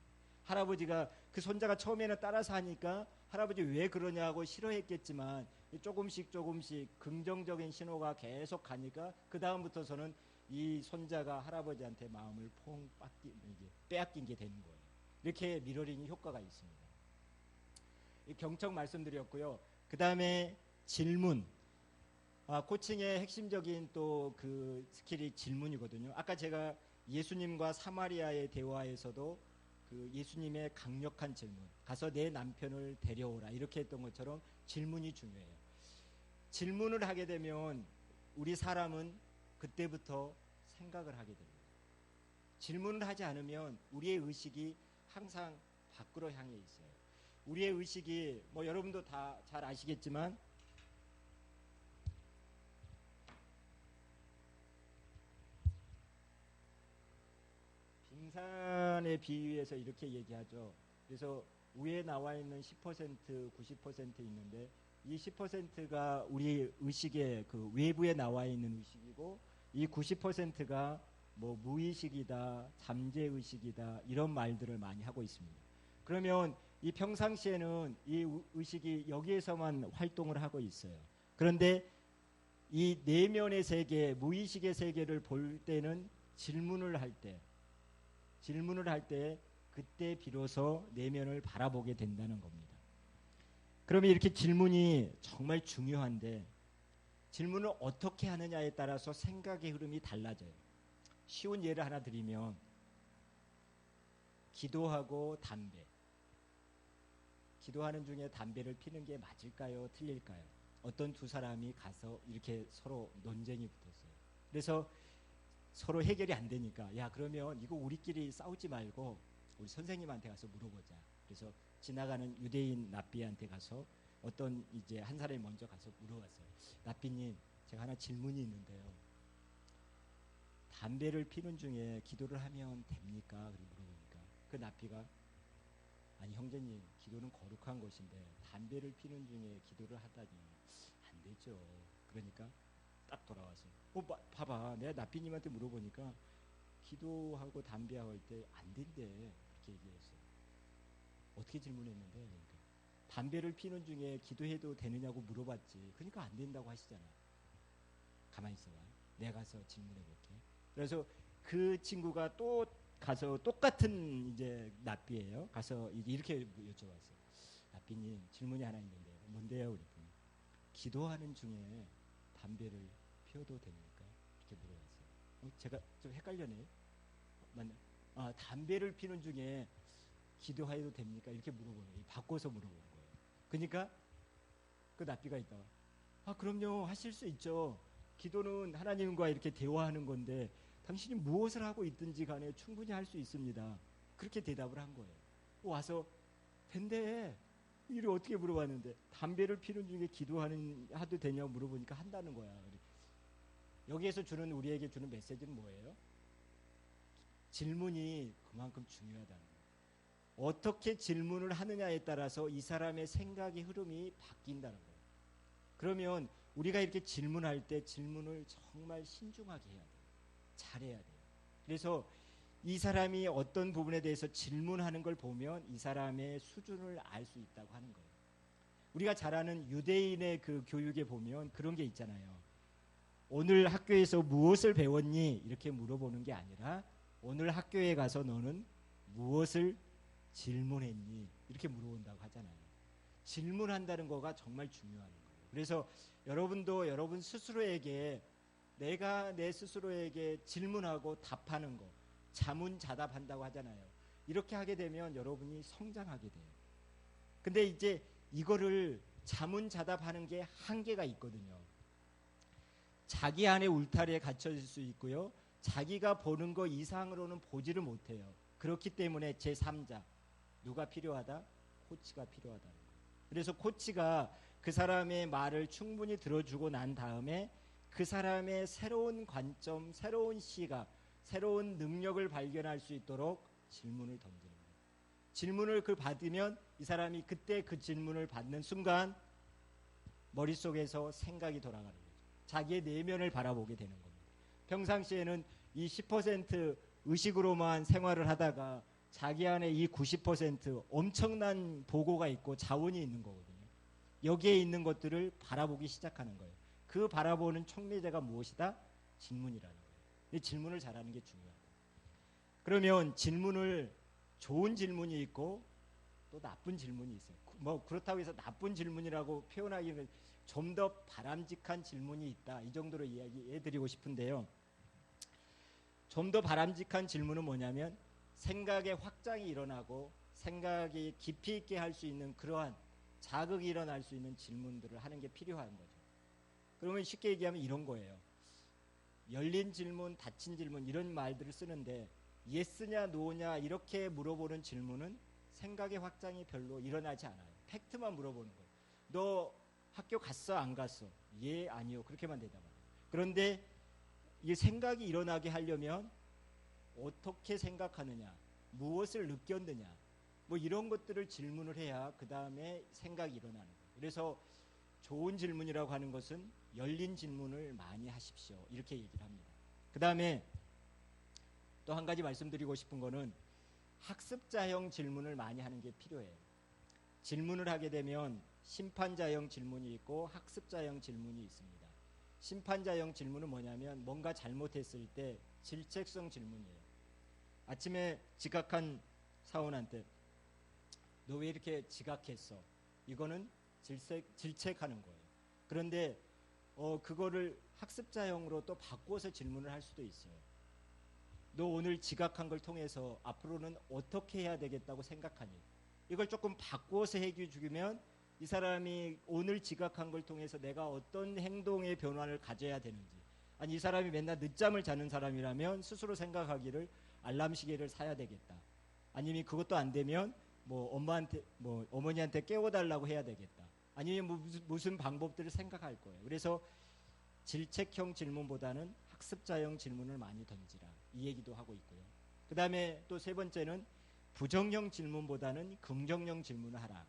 할아버지가 그 손자가 처음에는 따라서 하니까 할아버지 왜 그러냐고 싫어했겠지만 조금씩 긍정적인 신호가 계속 가니까 그 다음부터서는 이 손자가 할아버지한테 마음을 빼앗긴 게 되는 거예요. 이렇게 미러링이 효과가 있습니다. 경청 말씀드렸고요. 그 다음에 질문. 코칭의 핵심적인 또 그 스킬이 질문이거든요. 아까 제가 예수님과 사마리아의 대화에서도 그 예수님의 강력한 질문, 가서 내 남편을 데려오라 이렇게 했던 것처럼 질문이 중요해요. 질문을 하게 되면 우리 사람은 그때부터 생각을 하게 됩니다. 질문을 하지 않으면 우리의 의식이 항상 밖으로 향해 있어요. 우리의 의식이 뭐 여러분도 다 잘 아시겠지만 빙산에 비유해서 이렇게 얘기하죠. 그래서 위에 나와 있는 10%, 90% 있는데 이 10%가 우리 의식의 그 외부에 나와 있는 의식이고 이 90%가 뭐 무의식이다, 잠재의식이다 이런 말들을 많이 하고 있습니다. 그러면 이 평상시에는 이 의식이 여기에서만 활동을 하고 있어요. 그런데 이 내면의 세계, 무의식의 세계를 볼 때는 질문을 할 때 그때 비로소 내면을 바라보게 된다는 겁니다. 그러면 이렇게 질문이 정말 중요한데 질문을 어떻게 하느냐에 따라서 생각의 흐름이 달라져요. 쉬운 예를 하나 드리면 기도하고 담배. 기도하는 중에 담배를 피는 게 맞을까요? 틀릴까요? 어떤 두 사람이 가서 이렇게 서로 논쟁이 붙었어요. 그래서 서로 해결이 안 되니까 야 그러면 이거 우리끼리 싸우지 말고 우리 선생님한테 가서 물어보자. 그래서 지나가는 유대인 랍비한테 가서 어떤 이제 한 사람이 먼저 가서 물어봤어요. 랍비님, 제가 하나 질문이 있는데요. 담배를 피는 중에 기도를 하면 됩니까? 그리고 물어보니까 그 랍비가 아니 형제님, 기도는 거룩한 것인데 담배를 피는 중에 기도를 하다니 안 되죠. 그러니까 딱 돌아와서 봐봐, 내가 랍비님한테 물어보니까 기도하고 담배하고 할 때 안 된대. 그렇게 얘기했어요. 어떻게 질문했는데 그러니까 담배를 피는 중에 기도해도 되느냐고 물어봤지. 그러니까 안 된다고 하시잖아. 가만히 있어봐. 내가 가서 질문해 볼게. 그래서 그 친구가 또 가서 똑같은 이제 랍비예요. 가서 이렇게 여쭤봤어요. 랍비님, 질문이 하나 있는데 뭔데요? 그랬더니 기도하는 중에 담배를 피워도 됩니까? 이렇게 물어봤어요. 제가 좀 헷갈려네. 맞나? 담배를 피는 중에 기도해도 됩니까? 이렇게 물어보는 거예요. 바꿔서 물어보는 거예요. 그러니까 그 랍비가 있다가 그럼요, 하실 수 있죠. 기도는 하나님과 이렇게 대화하는 건데 당신이 무엇을 하고 있든지 간에 충분히 할 수 있습니다. 그렇게 대답을 한 거예요. 와서 된대. 이를 어떻게 물어봤는데 담배를 피는 중에 하도 되냐고 물어보니까 한다는 거야. 여기에서 우리에게 주는 메시지는 뭐예요? 질문이 그만큼 중요하다는 거예요. 어떻게 질문을 하느냐에 따라서 이 사람의 생각의 흐름이 바뀐다는 거예요. 그러면 우리가 이렇게 질문할 때 질문을 정말 신중하게 해야 돼요. 잘해야 돼요. 그래서 이 사람이 어떤 부분에 대해서 질문하는 걸 보면 이 사람의 수준을 알 수 있다고 하는 거예요. 우리가 잘 아는 유대인의 그 교육에 보면 그런 게 있잖아요. 오늘 학교에서 무엇을 배웠니? 이렇게 물어보는 게 아니라 오늘 학교에 가서 너는 무엇을 질문했니? 이렇게 물어본다고 하잖아요. 질문한다는 거가 정말 중요한 거예요. 그래서 여러분도 여러분 스스로에게 내가 내 스스로에게 질문하고 답하는 거, 자문자답한다고 하잖아요. 이렇게 하게 되면 여러분이 성장하게 돼요. 근데 이제 이거를 자문자답하는 게 한계가 있거든요. 자기 안에 울타리에 갇혀질 수 있고요. 자기가 보는 거 이상으로는 보지를 못해요. 그렇기 때문에 제3자, 누가 필요하다? 코치가 필요하다는 거예요. 그래서 코치가 그 사람의 말을 충분히 들어주고 난 다음에 그 사람의 새로운 관점, 새로운 시각, 새로운 능력을 발견할 수 있도록 질문을 던지는 거예요. 질문을 받으면 이 사람이 그때 그 질문을 받는 순간 머릿속에서 생각이 돌아가는 거죠. 자기의 내면을 바라보게 되는 겁니다. 평상시에는 이 10% 의식으로만 생활을 하다가 자기 안에 이 90% 엄청난 보고가 있고 자원이 있는 거거든요. 여기에 있는 것들을 바라보기 시작하는 거예요. 그 바라보는 촉매제가 무엇이다? 질문이라는 거예요. 이 질문을 잘하는 게 중요하다. 그러면 좋은 질문이 있고 또 나쁜 질문이 있어요. 그렇다고 해서 나쁜 질문이라고 표현하기는 좀 더 바람직한 질문이 있다. 이 정도로 이야기해드리고 싶은데요. 좀 더 바람직한 질문은 뭐냐면 생각의 확장이 일어나고 생각이 깊이 있게 할 수 있는 그러한 자극이 일어날 수 있는 질문들을 하는 게 필요한 거죠. 그러면 쉽게 얘기하면 이런 거예요. 열린 질문, 닫힌 질문 이런 말들을 쓰는데 예스냐 노냐 이렇게 물어보는 질문은 생각의 확장이 별로 일어나지 않아요. 팩트만 물어보는 거예요. 너 학교 갔어? 안 갔어? 예, 아니요. 그렇게만 대답해요. 그런데 이 생각이 일어나게 하려면 어떻게 생각하느냐, 무엇을 느꼈느냐, 이런 것들을 질문을 해야 그 다음에 생각이 일어나는 거예요. 그래서 좋은 질문이라고 하는 것은 열린 질문을 많이 하십시오. 이렇게 얘기를 합니다. 그 다음에 또 한 가지 말씀드리고 싶은 거는 학습자형 질문을 많이 하는 게 필요해요. 질문을 하게 되면 심판자형 질문이 있고 학습자형 질문이 있습니다. 심판자형 질문은 뭐냐면 뭔가 잘못했을 때 질책성 질문이에요. 아침에 지각한 사원한테 너 왜 이렇게 지각했어? 이거는 질책하는 거예요. 그런데 그거를 학습자형으로 또 바꿔서 질문을 할 수도 있어요. 너 오늘 지각한 걸 통해서 앞으로는 어떻게 해야 되겠다고 생각하니? 이걸 조금 바꿔서 해결해 주면 이 사람이 오늘 지각한 걸 통해서 내가 어떤 행동의 변화를 가져야 되는지, 아니 이 사람이 맨날 늦잠을 자는 사람이라면 스스로 생각하기를 알람 시계를 사야 되겠다. 아니면 그것도 안 되면 뭐 엄마한테 뭐 어머니한테 깨워달라고 해야 되겠다. 아니면 무슨 방법들을 생각할 거예요. 그래서 질책형 질문보다는 학습자형 질문을 많이 던지라 이 얘기도 하고 있고요. 그 다음에 또 세 번째는 부정형 질문보다는 긍정형 질문을 하라.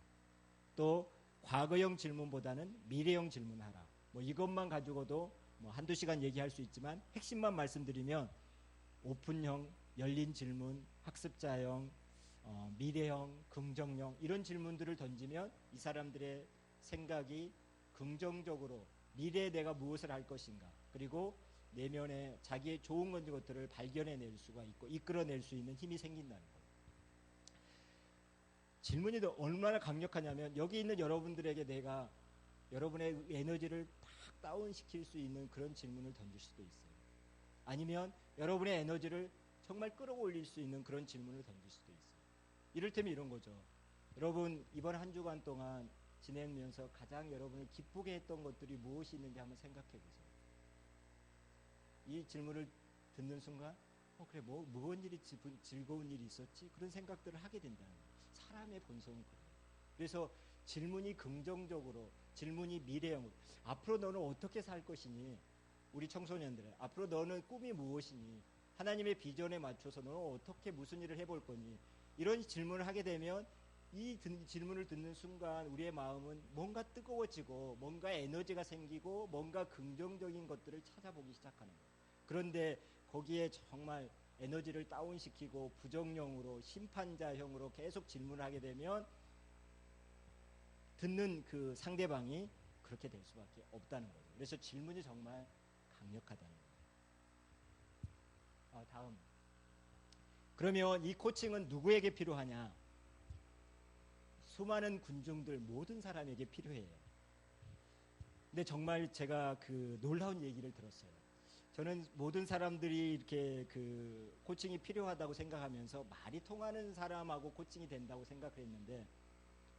또 과거형 질문보다는 미래형 질문을 하라. 뭐 이것만 가지고도 뭐 한두 시간 얘기할 수 있지만 핵심만 말씀드리면 오픈형, 열린 질문, 학습자형, 미래형, 긍정형 이런 질문들을 던지면 이 사람들의 생각이 긍정적으로 미래에 내가 무엇을 할 것인가, 그리고 내면에 자기의 좋은 것들을 발견해낼 수가 있고 이끌어낼 수 있는 힘이 생긴다는 거예요. 질문이 얼마나 강력하냐면 여기 있는 여러분들에게 내가 여러분의 에너지를 팍 다운시킬 수 있는 그런 질문을 던질 수도 있어요. 아니면 여러분의 에너지를 정말 끌어올릴 수 있는 그런 질문을 던질 수도 있어요. 이를테면 이런 거죠. 여러분 이번 한 주간 동안 지내면서 가장 여러분을 기쁘게 했던 것들이 무엇이 있는지 한번 생각해 보세요. 이 질문을 듣는 순간 그래 뭐 무거운 일이 즐거운 일이 있었지? 그런 생각들을 하게 된다는 거예요. 사람의 본성은 그래요. 그래서 질문이 긍정적으로, 질문이 미래형으로, 앞으로 너는 어떻게 살 것이니? 우리 청소년들, 앞으로 너는 꿈이 무엇이니? 하나님의 비전에 맞춰서 너는 어떻게 무슨 일을 해볼 거니? 이런 질문을 하게 되면 이 질문을 듣는 순간 우리의 마음은 뭔가 뜨거워지고 뭔가 에너지가 생기고 뭔가 긍정적인 것들을 찾아보기 시작하는 거예요. 그런데 거기에 정말 에너지를 다운시키고 부정형으로 심판자형으로 계속 질문을 하게 되면 듣는 그 상대방이 그렇게 될 수밖에 없다는 거죠. 그래서 질문이 정말 강력하다는 거예요. 다음. 그러면 이 코칭은 누구에게 필요하냐? 수많은 군중들 모든 사람에게 필요해요. 근데 정말 제가 그 놀라운 얘기를 들었어요. 저는 모든 사람들이 이렇게 그 코칭이 필요하다고 생각하면서 말이 통하는 사람하고 코칭이 된다고 생각을 했는데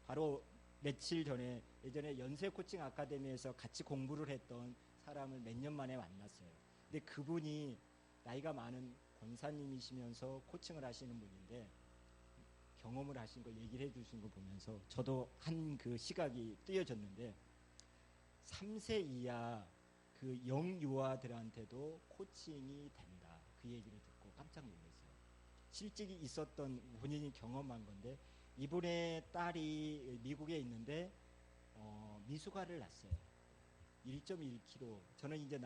바로 며칠 전에 예전에 연세 코칭 아카데미에서 같이 공부를 했던 사람을 몇 년 만에 만났어요. 근데 그분이 나이가 많은 권사님이시면서 코칭을 하시는 분인데 경험을 하신 걸 얘기를 해주신 거 보면서 저도 한 그 시각이 띄어졌는데 3세 이하 그 영유아들한테도 코칭이 된다. 그 얘기를 듣고 깜짝 놀랐어요. 실직이 있었던 본인이 경험한 건데 이분의 딸이 미국에 있는데 미숙아를 낳았어요. 1.1kg. 저는 이제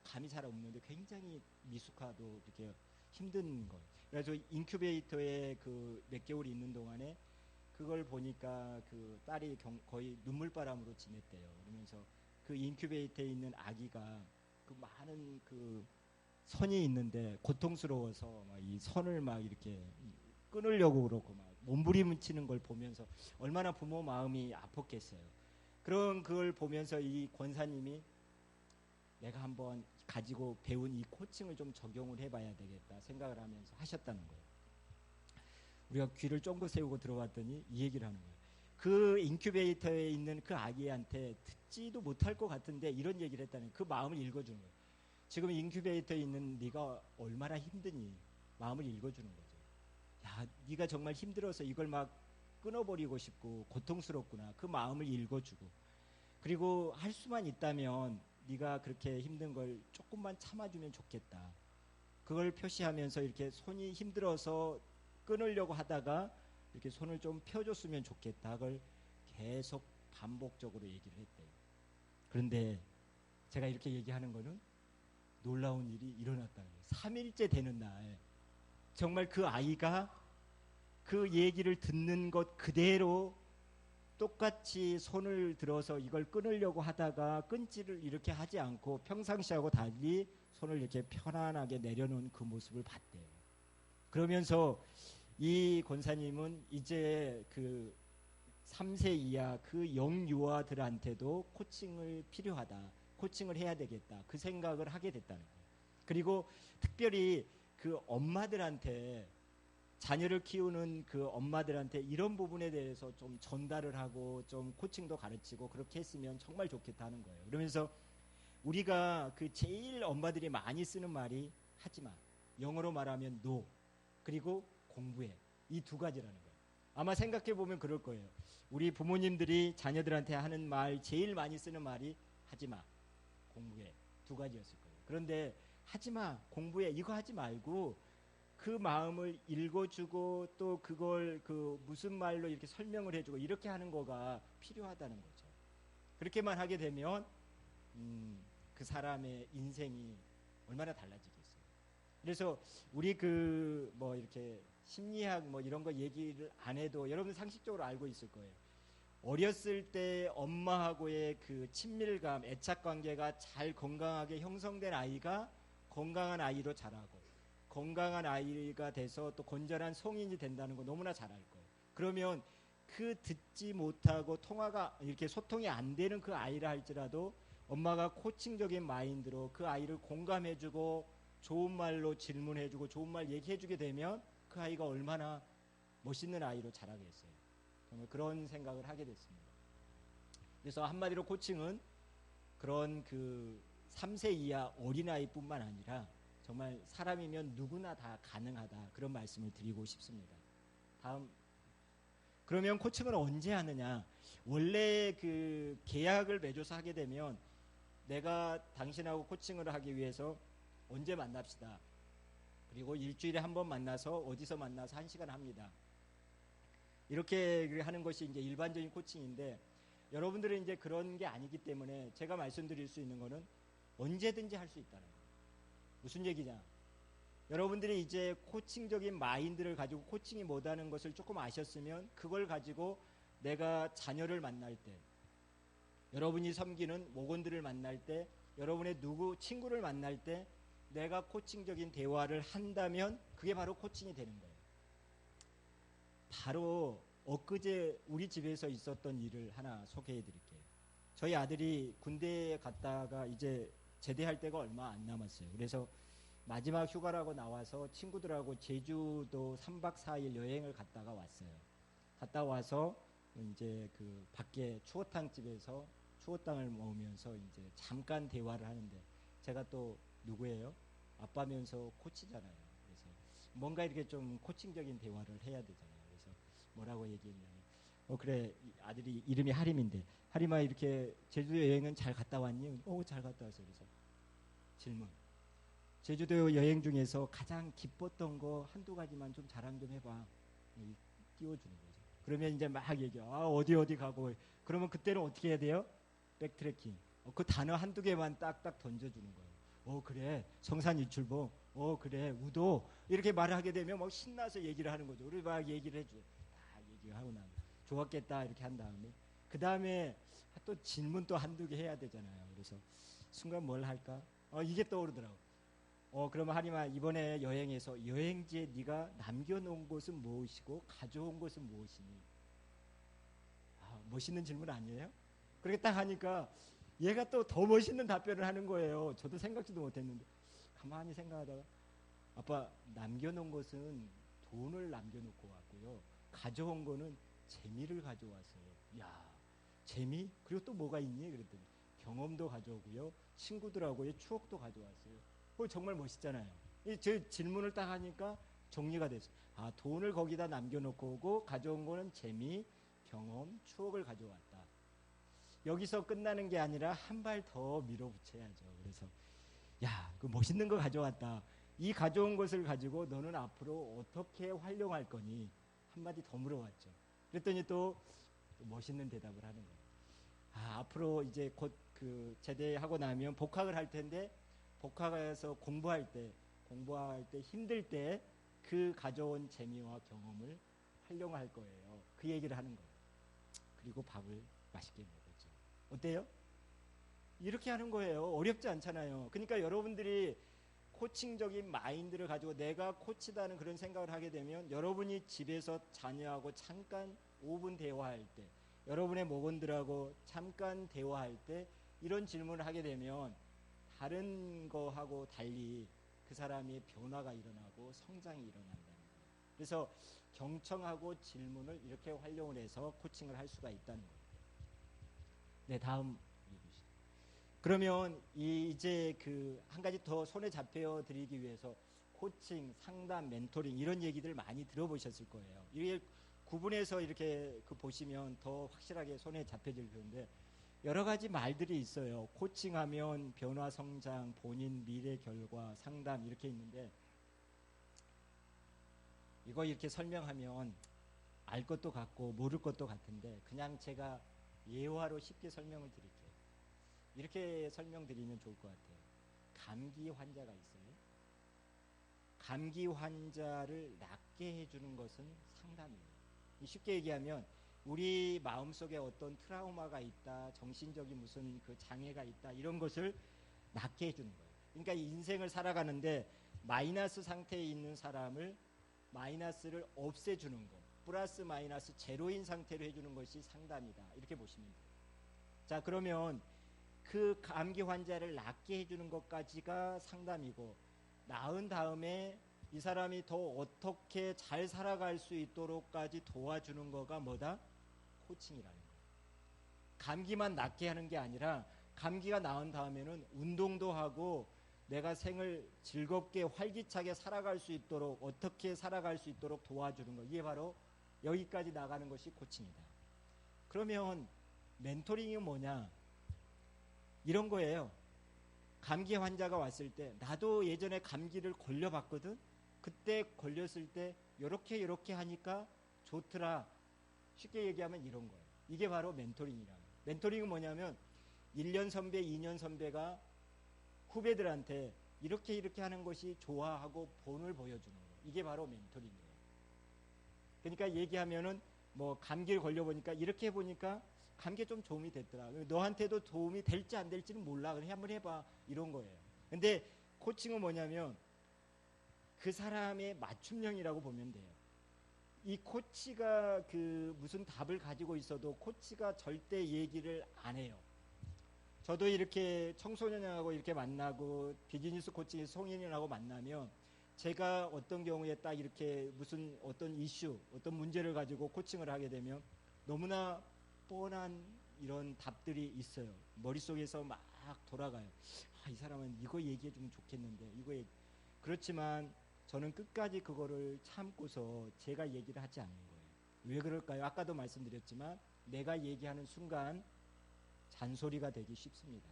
감이 잘 없는데 굉장히 미숙아도 이렇게 힘든 거. 그래서 인큐베이터에 그 몇 개월 있는 동안에 그걸 보니까 그 딸이 거의 눈물바람으로 지냈대요. 그러면서 그 인큐베이터에 있는 아기가 그 많은 그 선이 있는데 고통스러워서 막 이 선을 막 이렇게 끊으려고 그러고 막 몸부림치는 걸 보면서 얼마나 부모 마음이 아팠겠어요. 그런 그걸 보면서 이 권사님이 내가 한번 가지고 배운 이 코칭을 좀 적용을 해봐야 되겠다 생각을 하면서 하셨다는 거예요. 우리가 귀를 쫑긋 세우고 들어봤더니 이 얘기를 하는 거예요. 그 인큐베이터에 있는 그 아기한테 듣지도 못할 것 같은데 이런 얘기를 했다는 그 마음을 읽어주는 거예요. 지금 인큐베이터에 있는 네가 얼마나 힘드니 마음을 읽어주는 거죠. 야, 네가 정말 힘들어서 이걸 막 끊어버리고 싶고 고통스럽구나. 그 마음을 읽어주고 그리고 할 수만 있다면 네가 그렇게 힘든 걸 조금만 참아주면 좋겠다. 그걸 표시하면서 이렇게 손이 힘들어서 끊으려고 하다가 이렇게 손을 좀 펴줬으면 좋겠다. 그걸 계속 반복적으로 얘기를 했대요. 그런데 제가 이렇게 얘기하는 거는 놀라운 일이 일어났다는 거예요. 3일째 되는 날 정말 그 아이가 그 얘기를 듣는 것 그대로 똑같이 손을 들어서 이걸 끊으려고 하다가 끊지를 이렇게 하지 않고 평상시하고 달리 손을 이렇게 편안하게 내려놓은 그 모습을 봤대요. 그러면서 이 권사님은 이제 그 3세 이하 그 영유아들한테도 코칭을 필요하다. 코칭을 해야 되겠다. 그 생각을 하게 됐다는 거예요. 그리고 특별히 그 엄마들한테 자녀를 키우는 그 엄마들한테 이런 부분에 대해서 좀 전달을 하고 좀 코칭도 가르치고 그렇게 했으면 정말 좋겠다 하는 거예요. 그러면서 우리가 그 제일 엄마들이 많이 쓰는 말이 하지 마. 영어로 말하면 no. 그리고 공부해. 이 두 가지라는 거예요. 아마 생각해 보면 그럴 거예요. 우리 부모님들이 자녀들한테 하는 말 제일 많이 쓰는 말이 하지 마. 공부해. 두 가지였을 거예요. 그런데 하지 마. 공부해. 이거 하지 말고 그 마음을 읽어주고 또 그걸 그 무슨 말로 이렇게 설명을 해주고 이렇게 하는 거가 필요하다는 거죠. 그렇게만 하게 되면 그 사람의 인생이 얼마나 달라지겠어요. 그래서 우리 그 뭐 이렇게 심리학 뭐 이런 거 얘기를 안 해도 여러분 상식적으로 알고 있을 거예요. 어렸을 때 엄마하고의 그 친밀감, 애착 관계가 잘 건강하게 형성된 아이가 건강한 아이로 자라고 건강한 아이가 돼서 또 건전한 성인이 된다는 거 너무나 잘 알 거예요. 그러면 그 듣지 못하고 통화가 이렇게 소통이 안 되는 그 아이라 할지라도 엄마가 코칭적인 마인드로 그 아이를 공감해주고 좋은 말로 질문해주고 좋은 말 얘기해주게 되면 그 아이가 얼마나 멋있는 아이로 자라겠어요. 정말 그런 생각을 하게 됐습니다. 그래서 한마디로 코칭은 그런 그 3세 이하 어린아이뿐만 아니라 정말 사람이면 누구나 다 가능하다. 그런 말씀을 드리고 싶습니다. 다음. 그러면 코칭을 언제 하느냐? 원래 그 계약을 맺어서 하게 되면 내가 당신하고 코칭을 하기 위해서 언제 만납시다. 그리고 일주일에 한 번 만나서 어디서 만나서 1시간 합니다. 이렇게 하는 것이 이제 일반적인 코칭인데 여러분들은 이제 그런 게 아니기 때문에 제가 말씀드릴 수 있는 거는 언제든지 할 수 있다는 거예요. 무슨 얘기냐? 여러분들이 이제 코칭적인 마인드를 가지고 코칭이 뭐다는 것을 조금 아셨으면 그걸 가지고 내가 자녀를 만날 때, 여러분이 섬기는 목원들을 만날 때, 여러분의 누구 친구를 만날 때 내가 코칭적인 대화를 한다면 그게 바로 코칭이 되는 거예요. 바로 엊그제 우리 집에서 있었던 일을 하나 소개해 드릴게요. 저희 아들이 군대에 갔다가 이제 제대할 때가 얼마 안 남았어요. 그래서 마지막 휴가라고 나와서 친구들하고 제주도 3박 4일 여행을 갔다가 왔어요. 갔다 와서 이제 그 밖에 추어탕 집에서 추어탕을 먹으면서 이제 잠깐 대화를 하는데 제가 또 누구예요? 아빠면서 코치잖아요. 그래서 뭔가 이렇게 좀 코칭적인 대화를 해야 되잖아요. 그래서 뭐라고 얘기했냐면 그래 아들이 이름이 하림인데 하림아 이렇게 제주도 여행은 잘 갔다 왔니? 잘 갔다 왔어요. 그래서 질문. 제주도 여행 중에서 가장 기뻤던 거 한두 가지만 좀 자랑 좀 해봐. 띄워주는 거죠. 그러면 이제 막 얘기해. 어디 가고. 그러면 그때는 어떻게 해야 돼요? 백트래킹. 그 단어 한두 개만 딱딱 던져주는 거예요. 그래. 성산일출봉. 그래. 우도. 이렇게 말을 하게 되면 막 신나서 얘기를 하는 거죠. 우리 막 얘기를 해줘요. 다 얘기하고 나면. 좋았겠다. 이렇게 한 다음에. 그 다음에 또 질문 또 한두 개 해야 되잖아요. 그래서 순간 뭘 할까? 이게 떠오르더라고. 그러면 하림아 이번에 여행에서 여행지에 네가 남겨놓은 것은 무엇이고 가져온 것은 무엇이니? 멋있는 질문 아니에요? 그렇게 딱 하니까 얘가 또 더 멋있는 답변을 하는 거예요. 저도 생각지도 못했는데 가만히 생각하다가 아빠 남겨놓은 것은 돈을 남겨놓고 왔고요. 가져온 거는 재미를 가져왔어요. 야 재미? 그리고 또 뭐가 있니? 그랬더니 경험도 가져오고요. 친구들하고의 추억도 가져왔어요. 정말 멋있잖아요. 제 질문을 딱 하니까 정리가 됐어요. 돈을 거기다 남겨놓고 오고 가져온 거는 재미, 경험, 추억을 가져왔다. 여기서 끝나는 게 아니라 한 발 더 밀어붙여야죠. 그래서 그 멋있는 거 가져왔다. 이 가져온 것을 가지고 너는 앞으로 어떻게 활용할 거니? 한마디 더 물어봤죠. 그랬더니 또 멋있는 대답을 하는 거예요. 앞으로 이제 곧 그 제대하고 나면 복학을 할 텐데 복학해서 공부할 때 힘들 때 그 가져온 재미와 경험을 활용할 거예요. 그 얘기를 하는 거예요. 그리고 밥을 맛있게 먹었죠. 어때요? 이렇게 하는 거예요. 어렵지 않잖아요. 그러니까 여러분들이 코칭적인 마인드를 가지고 내가 코치다는 그런 생각을 하게 되면 여러분이 집에서 자녀하고 잠깐 5분 대화할 때, 여러분의 목원들하고 잠깐 대화할 때 이런 질문을 하게 되면 다른 거하고 달리 그 사람의 변화가 일어나고 성장이 일어난다는 거예요. 그래서 경청하고 질문을 이렇게 활용을 해서 코칭을 할 수가 있다는 거예요. 네, 다음. 그러면 이제 그 한 가지 더 손에 잡혀 드리기 위해서 코칭, 상담, 멘토링 이런 얘기들 많이 들어보셨을 거예요. 이게 구분해서 이렇게 그 보시면 더 확실하게 손에 잡혀질 텐데 여러 가지 말들이 있어요. 코칭하면 변화, 성장, 본인, 미래, 결과, 상담 이렇게 있는데 이거 이렇게 설명하면 알 것도 같고 모를 것도 같은데 그냥 제가 예화로 쉽게 설명을 드릴게요. 이렇게 설명드리면 좋을 것 같아요. 감기 환자가 있어요. 감기 환자를 낫게 해주는 것은 상담이에요. 쉽게 얘기하면 우리 마음속에 어떤 트라우마가 있다, 정신적인 무슨 그 장애가 있다 이런 것을 낫게 해주는 거예요. 그러니까 인생을 살아가는데 마이너스 상태에 있는 사람을 마이너스를 없애주는 것, 플러스 마이너스 제로인 상태로 해주는 것이 상담이다. 이렇게 보시면 돼요. 자, 그러면 그 감기 환자를 낫게 해주는 것까지가 상담이고 나은 다음에 이 사람이 더 어떻게 잘 살아갈 수 있도록까지 도와주는 거가 뭐다? 코칭이라는 거예요. 감기만 낫게 하는 게 아니라 감기가 나은 다음에는 운동도 하고 내가 생을 즐겁게 활기차게 살아갈 수 있도록 어떻게 살아갈 수 있도록 도와주는 거, 이게 바로 여기까지 나가는 것이 코칭이다. 그러면 멘토링이 뭐냐? 이런 거예요. 감기 환자가 왔을 때 나도 예전에 감기를 걸려봤거든. 그때 걸렸을 때 요렇게 하니까 좋더라. 쉽게 얘기하면 이런 거예요. 이게 바로 멘토링이라는 거예요. 멘토링은 뭐냐면 1년 선배, 2년 선배가 후배들한테 이렇게 하는 것이 좋아하고 본을 보여주는 거예요. 이게 바로 멘토링이에요. 그러니까 얘기하면은 뭐 감기를 걸려보니까 이렇게 해보니까 감기에 좀 도움이 됐더라. 너한테도 도움이 될지 안 될지는 몰라. 그냥 한번 해봐. 이런 거예요. 근데 코칭은 뭐냐면 그 사람의 맞춤형이라고 보면 돼요. 이 코치가 그 무슨 답을 가지고 있어도 코치가 절대 얘기를 안 해요. 저도 이렇게 청소년하고 이렇게 만나고 비즈니스 코칭 성인이라고 만나면 제가 어떤 경우에 딱 이렇게 무슨 어떤 이슈, 어떤 문제를 가지고 코칭을 하게 되면 너무나 뻔한 이런 답들이 있어요. 머릿속에서 막 돌아가요. 아, 이 사람은 이거 얘기해 주면 좋겠는데 그렇지만 저는 끝까지 그거를 참고서 제가 얘기를 하지 않는 거예요. 왜 그럴까요? 아까도 말씀드렸지만 내가 얘기하는 순간 잔소리가 되기 쉽습니다.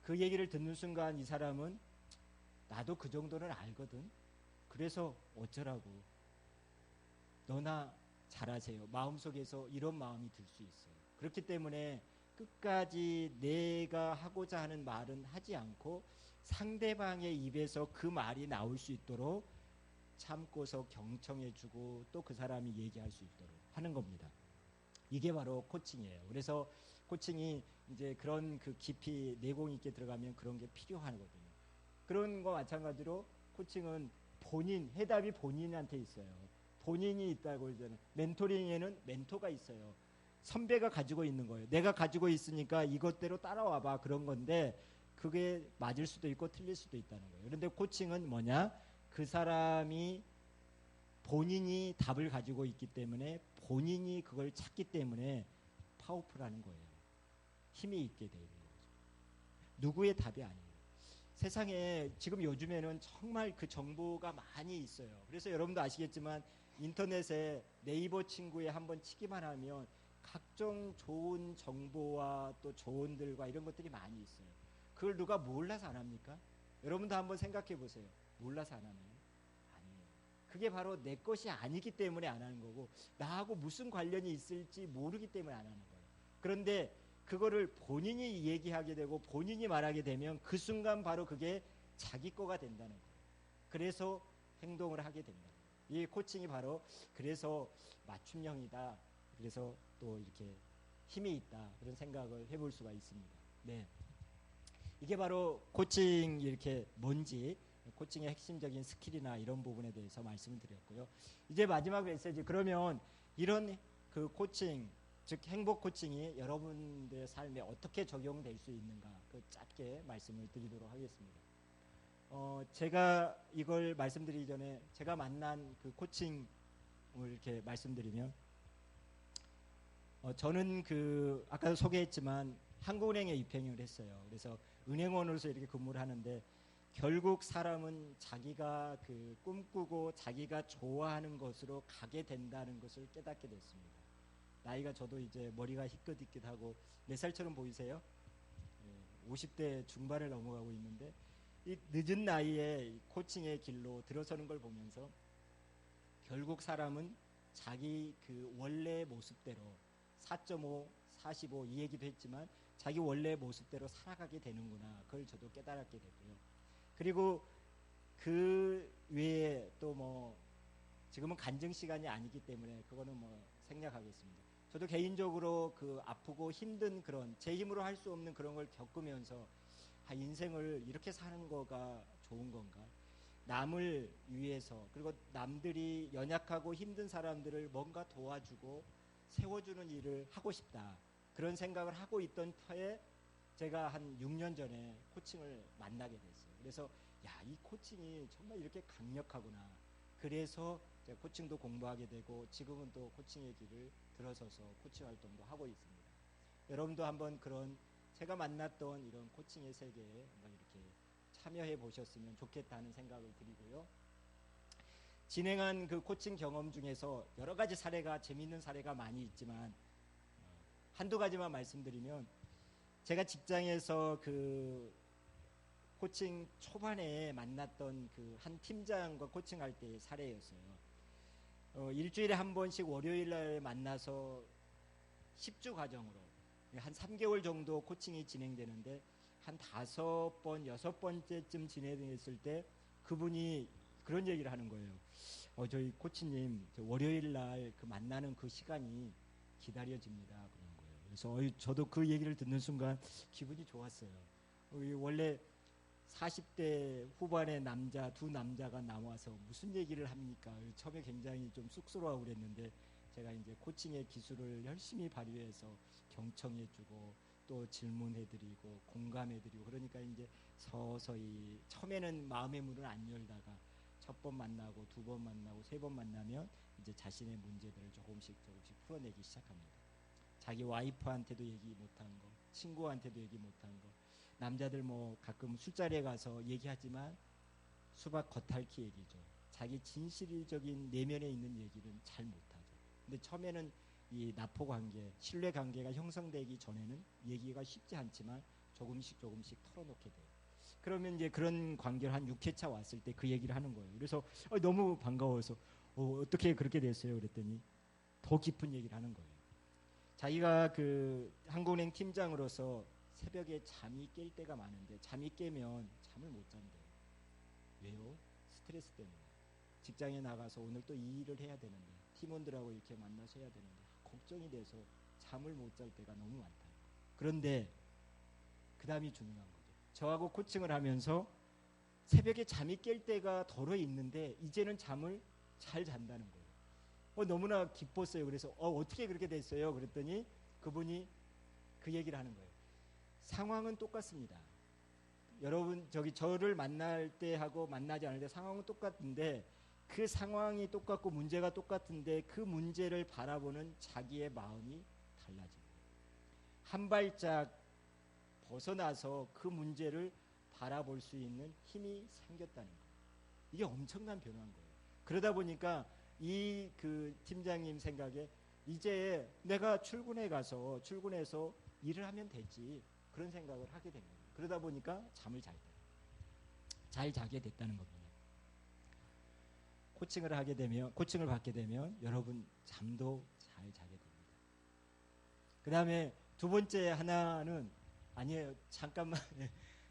그 얘기를 듣는 순간 이 사람은 나도 그 정도는 알거든. 그래서 어쩌라고. 너나 잘하세요. 마음속에서 이런 마음이 들 수 있어요. 그렇기 때문에 끝까지 내가 하고자 하는 말은 하지 않고 상대방의 입에서 그 말이 나올 수 있도록 참고서 경청해주고 또 그 사람이 얘기할 수 있도록 하는 겁니다. 이게 바로 코칭이에요. 그래서 코칭이 이제 그런 그 깊이 내공 있게 들어가면 그런 게 필요하거든요. 그런 거 마찬가지로 코칭은 해답이 본인한테 있어요. 본인이 있다고 그러잖아요. 멘토링에는 멘토가 있어요. 선배가 가지고 있는 거예요. 내가 가지고 있으니까 이것대로 따라와봐 그런 건데 그게 맞을 수도 있고 틀릴 수도 있다는 거예요. 그런데 코칭은 뭐냐? 그 사람이 본인이 답을 가지고 있기 때문에 본인이 그걸 찾기 때문에 파워풀하는 거예요. 힘이 있게 되는 거죠. 누구의 답이 아니에요. 세상에 지금 요즘에는 정말 그 정보가 많이 있어요. 그래서 여러분도 아시겠지만 인터넷에 네이버 친구에 한번 치기만 하면 각종 좋은 정보와 또 조언들과 이런 것들이 많이 있어요. 그걸 누가 몰라서 안 합니까? 여러분도 한번 생각해 보세요. 몰라서 안 하나요? 아니에요. 그게 바로 내 것이 아니기 때문에 안 하는 거고 나하고 무슨 관련이 있을지 모르기 때문에 안 하는 거예요. 그런데 그거를 본인이 얘기하게 되고 본인이 말하게 되면 그 순간 바로 그게 자기 거가 된다는 거예요. 그래서 행동을 하게 된다. 이 코칭이 바로 그래서 맞춤형이다. 그래서 또 이렇게 힘이 있다. 그런 생각을 해볼 수가 있습니다. 네. 이게 바로 코칭 이렇게 뭔지 코칭의 핵심적인 스킬이나 이런 부분에 대해서 말씀을 드렸고요. 이제 마지막 메시지, 그러면 이런 그 코칭, 즉 행복 코칭이 여러분들의 삶에 어떻게 적용될 수 있는가, 그 짧게 말씀을 드리도록 하겠습니다. 제가 이걸 말씀드리기 전에 제가 만난 그 코칭을 이렇게 말씀드리면, 저는 그 아까도 소개했지만 한국은행에 입행을 했어요. 그래서 은행원으로서 이렇게 근무를 하는데, 결국 사람은 자기가 그 꿈꾸고 자기가 좋아하는 것으로 가게 된다는 것을 깨닫게 됐습니다. 나이가 저도 이제 머리가 희끗희끗하고 몇 살처럼 보이세요? 50대 중반을 넘어가고 있는데, 이 늦은 나이에 코칭의 길로 들어서는 걸 보면서 결국 사람은 자기 그 원래 모습대로 4.5, 45 이 얘기도 했지만 자기 원래 모습대로 살아가게 되는구나, 그걸 저도 깨달았게 됐고요. 그리고 그 외에 또 뭐 지금은 간증 시간이 아니기 때문에 그거는 뭐 생략하겠습니다. 저도 개인적으로 그 아프고 힘든 그런 제 힘으로 할 수 없는 그런 걸 겪으면서 인생을 이렇게 사는 거가 좋은 건가, 남을 위해서, 그리고 남들이 연약하고 힘든 사람들을 뭔가 도와주고 세워주는 일을 하고 싶다, 그런 생각을 하고 있던 터에 제가 한 6년 전에 코칭을 만나게 됐어요. 그래서 이 코칭이 정말 이렇게 강력하구나. 그래서 제가 코칭도 공부하게 되고 지금은 또 코칭의 길을 들어서서 코칭 활동도 하고 있습니다. 여러분도 한번 그런 제가 만났던 이런 코칭의 세계에 한번 이렇게 참여해 보셨으면 좋겠다는 생각을 드리고요. 진행한 그 코칭 경험 중에서 여러 가지 사례가, 재미있는 사례가 많이 있지만 한두 가지만 말씀드리면, 제가 직장에서 그 코칭 초반에 만났던 그 한 팀장과 코칭할 때의 사례였어요. 일주일에 한 번씩 월요일 날 만나서 10주 과정으로 한 3개월 정도 코칭이 진행되는데, 한 5번, 6번째쯤 진행했을 때 그분이 그런 얘기를 하는 거예요. 저희 코치님, 월요일 날 그 만나는 그 시간이 기다려집니다, 그런 거예요. 그래서 저도 그 얘기를 듣는 순간 기분이 좋았어요. 원래 40대 후반의 남자, 두 남자가 나와서 무슨 얘기를 합니까? 처음에 굉장히 좀 쑥스러워하고 그랬는데, 제가 이제 코칭의 기술을 열심히 발휘해서 경청해주고 또 질문해드리고 공감해드리고, 그러니까 이제 서서히 처음에는 마음의 문을 안 열다가 첫 번 만나고 두 번 만나고 세 번 만나면 이제 자신의 문제들을 조금씩 풀어내기 시작합니다. 자기 와이프한테도 얘기 못한 거, 친구한테도 얘기 못한 거, 남자들 뭐 가끔 술자리에 가서 얘기하지만 수박 겉핥기 얘기죠. 자기 진실적인 내면에 있는 얘기는 잘 못하죠. 근데 처음에는 이 나포 관계, 신뢰 관계가 형성되기 전에는 얘기가 쉽지 않지만 조금씩 털어놓게 돼요. 그러면 이제 그런 관계를 한 6회차 왔을 때 그 얘기를 하는 거예요. 그래서 너무 반가워서 어떻게 그렇게 됐어요? 그랬더니 더 깊은 얘기를 하는 거예요. 자기가 그 한국은행 팀장으로서 새벽에 잠이 깰 때가 많은데, 잠이 깨면 잠을 못 잔대요. 왜요? 스트레스 때문에. 직장에 나가서 오늘 또 이 일을 해야 되는데, 팀원들하고 이렇게 만나서 해야 되는데 걱정이 돼서 잠을 못 잘 때가 너무 많다. 그런데 그 다음이 중요한 거죠. 저하고 코칭을 하면서 새벽에 잠이 깰 때가 덜어 있는데 이제는 잠을 잘 잔다는 거예요. 너무나 기뻤어요. 그래서 어떻게 그렇게 됐어요? 그랬더니 그분이 그 얘기를 하는 거예요. 상황은 똑같습니다. 여러분 저를 만날 때 하고 만나지 않을 때 상황은 똑같은데, 그 상황이 똑같고 문제가 똑같은데 그 문제를 바라보는 자기의 마음이 달라집니다. 한 발짝 벗어나서 그 문제를 바라볼 수 있는 힘이 생겼다는 거예요. 이게 엄청난 변화인 거예요. 그러다 보니까 이 그 팀장님 생각에 이제 내가 출근해서 일을 하면 되지, 그런 생각을 하게 된 거예요. 그러다 보니까 잠을 잘 자게 됐다는 겁니다. 코칭을 받게 되면 여러분 잠도 잘 자게 됩니다. 그 다음에 두 번째 하나는, 아니에요, 잠깐만.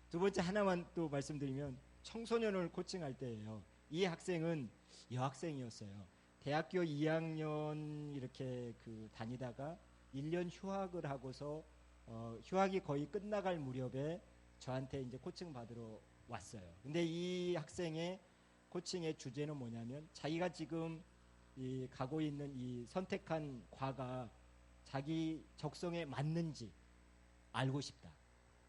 두 번째 하나만 또 말씀드리면, 청소년을 코칭할 때예요. 이 학생은 여학생이었어요. 대학교 2학년 이렇게 그 다니다가 1년 휴학을 하고서 휴학이 거의 끝나갈 무렵에 저한테 이제 코칭 받으러 왔어요. 근데 이 학생의 코칭의 주제는 뭐냐면 자기가 지금 이 가고 있는 이 선택한 과가 자기 적성에 맞는지 알고 싶다.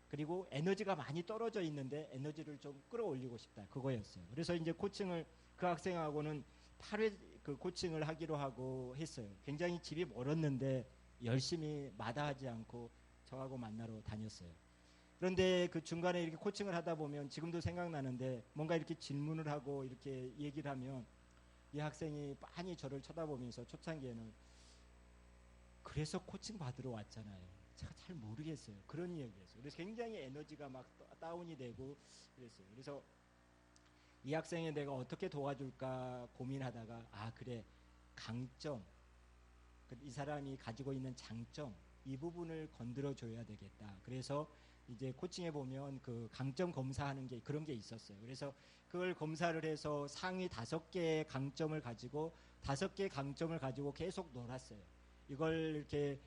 그리고 에너지가 많이 떨어져 있는데 에너지를 좀 끌어올리고 싶다. 그거였어요. 그래서 이제 코칭을 그 학생하고는 8회 그 코칭을 하기로 하고 했어요. 굉장히 집이 멀었는데 열심히 마다하지 않고 저하고 만나러 다녔어요. 그런데 그 중간에 이렇게 코칭을 하다 보면 지금도 생각나는데 뭔가 이렇게 질문을 하고 이렇게 얘기를 하면 이 학생이 빤히 저를 쳐다보면서 초창기에는 그래서 코칭 받으러 왔잖아요. 제가 잘 모르겠어요. 그런 이야기였어요. 그래서 굉장히 에너지가 막 다운이 되고 그랬어요. 그래서 이 학생에 내가 어떻게 도와줄까 고민하다가 아 그래 강점 이 사람이 가지고 있는 장점 이 부분을 건드려 줘야 되겠다. 그래서 이제 코칭에 보면 그 강점 검사하는 게 그런 게 있었어요. 그래서 그걸 검사를 해서 상위 5개의 강점을 가지고 5개의 강점을 가지고 계속 놀았어요. 이걸 이렇게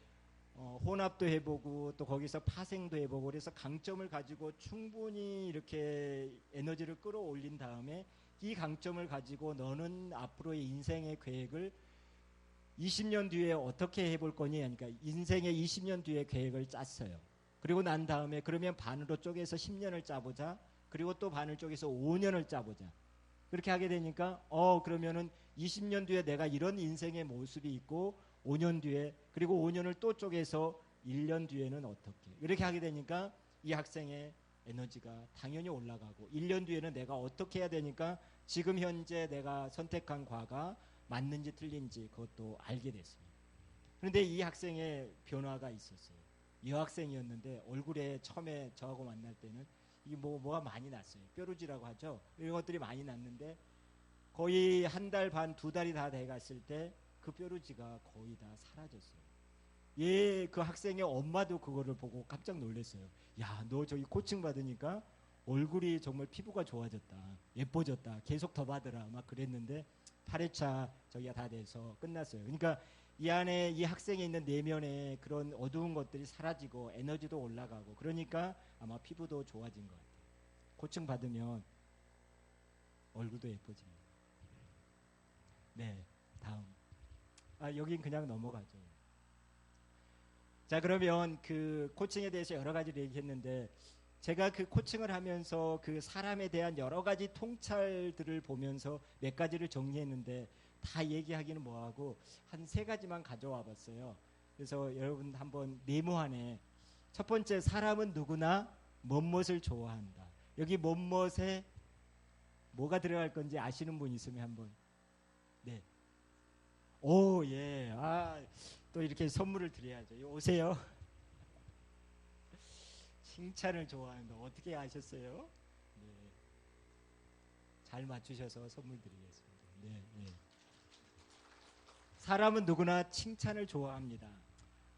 혼합도 해보고 또 거기서 파생도 해보고 그래서 강점을 가지고 충분히 이렇게 에너지를 끌어올린 다음에 이 강점을 가지고 너는 앞으로의 인생의 계획을 20년 뒤에 어떻게 해볼 거니? 그러니까 인생의 20년 뒤에 계획을 짰어요. 그리고 난 다음에 그러면 반으로 쪼개서 10년을 짜보자. 그리고 또 반을 쪼개서 5년을 짜보자. 그렇게 하게 되니까 그러면은 20년 뒤에 내가 이런 인생의 모습이 있고 5년 뒤에 그리고 5년을 또 쪼개서 1년 뒤에는 어떻게 이렇게 하게 되니까 이 학생의 에너지가 당연히 올라가고 1년 뒤에는 내가 어떻게 해야 되니까 지금 현재 내가 선택한 과가 맞는지 틀린지 그것도 알게 됐습니다. 그런데 이 학생의 변화가 있었어요. 여학생이었는데 얼굴에 처음에 저하고 만날 때는 이게 뭐가 많이 났어요. 뾰루지라고 하죠. 이런 것들이 많이 났는데 거의 한 달 반, 2달이 다 돼갔을 때 그 뾰루지가 거의 다 사라졌어요. 그 학생의 엄마도 그거를 보고 깜짝 놀랐어요. 야, 너 저기 코칭 받으니까 얼굴이 정말 피부가 좋아졌다. 예뻐졌다. 계속 더 받으라. 막 그랬는데 8회차 저기가 다 돼서 끝났어요. 그러니까 이 안에 이 학생에 있는 내면에 그런 어두운 것들이 사라지고 에너지도 올라가고 그러니까 아마 피부도 좋아진 것 같아요. 코칭 받으면 얼굴도 예뻐집니다. 네, 다음. 여긴 그냥 넘어가죠. 자, 그러면 그 코칭에 대해서 여러 가지를 얘기했는데 제가 그 코칭을 하면서 그 사람에 대한 여러 가지 통찰들을 보면서 몇 가지를 정리했는데 다 얘기하기는 뭐하고 한 3가지만 가져와 봤어요. 그래서 여러분 한번 메모하네. 첫 번째, 사람은 누구나 무엇을 좋아한다. 여기 무엇에 뭐가 들어갈 건지 아시는 분 있으면 한번. 네. 오, 예. 또 이렇게 선물을 드려야죠. 오세요. 칭찬을 좋아한다. 어떻게 아셨어요? 네. 잘 맞추셔서 선물 드리겠습니다. 네, 네. 사람은 누구나 칭찬을 좋아합니다.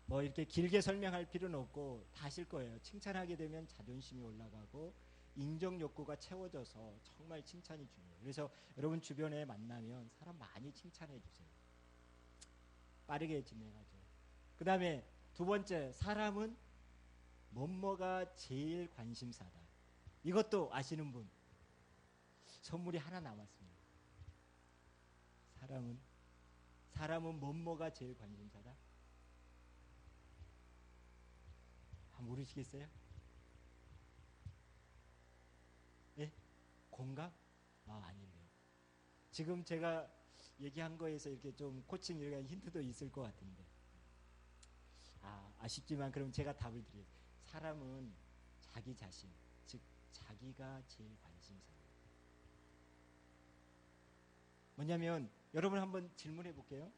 뭐 이렇게 길게 설명할 필요는 없고 다 아실 거예요. 칭찬하게 되면 자존심이 올라가고 인정 욕구가 채워져서 정말 칭찬이 중요해요. 그래서 여러분 주변에 만나면 사람 많이 칭찬해 주세요. 빠르게 진행하죠. 그 다음에 2번째, 사람은 뭐가 제일 관심사다. 이것도 아시는 분. 선물이 하나 남았습니다. 사람은 뭐가 제일 관심사다? 모르시겠어요? 예? 공감? 아니네요. 지금 제가 얘기한 거에서 이렇게 좀 코칭 이런 힌트도 있을 것 같은데. 아쉽지만 그럼 제가 답을 드려요. 사람은 자기 자신, 즉 자기가 제일 관심사예요. 뭐냐면 여러분 한번 질문해 볼게요.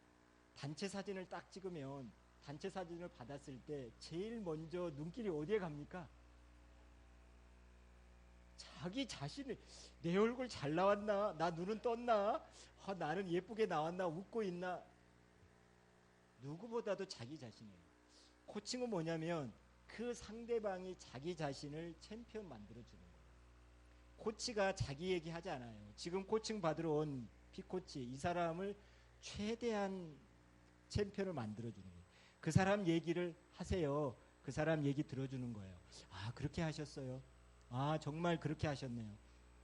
단체 사진을 딱 찍으면 단체 사진을 받았을 때 제일 먼저 눈길이 어디에 갑니까? 자기 자신을 내 얼굴 잘 나왔나? 나 눈은 떴나? 나는 예쁘게 나왔나? 웃고 있나? 누구보다도 자기 자신이에요. 코칭은 뭐냐면 그 상대방이 자기 자신을 챔피언 만들어주는 거예요. 코치가 자기 얘기하지 않아요. 지금 코칭 받으러 온 P코치 이 사람을 최대한 챔피언을 만들어주는 거예요. 그 사람 얘기를 하세요. 그 사람 얘기 들어주는 거예요. 그렇게 하셨어요. 아, 정말 그렇게 하셨네요.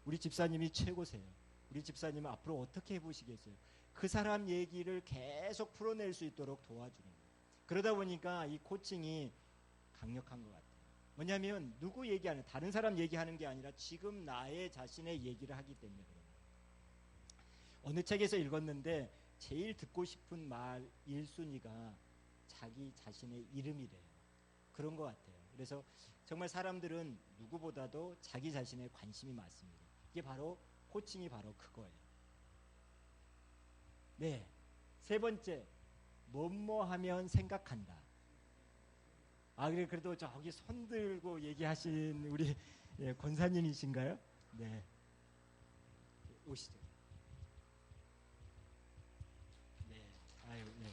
우리 집사님이 최고세요. 우리 집사님은 앞으로 어떻게 해보시겠어요? 그 사람 얘기를 계속 풀어낼 수 있도록 도와주는 거예요. 그러다 보니까 이 코칭이 강력한 것 같아요. 뭐냐면 누구 얘기하는, 다른 사람 얘기하는 게 아니라 지금 나의 자신의 얘기를 하기 때문에 그런 거예요. 어느 책에서 읽었는데 제일 듣고 싶은 말 1순위가 자기 자신의 이름이래요. 그런 것 같아요. 그래서 정말 사람들은 누구보다도 자기 자신에 관심이 많습니다. 이게 바로 코칭이 바로 그거예요. 네, 세 번째, 뭐뭐 하면 생각한다. 아, 그래, 그래도 저기 손 들고 얘기하신 우리 권사님이신가요? 네, 오시죠. 네, 아유, 네.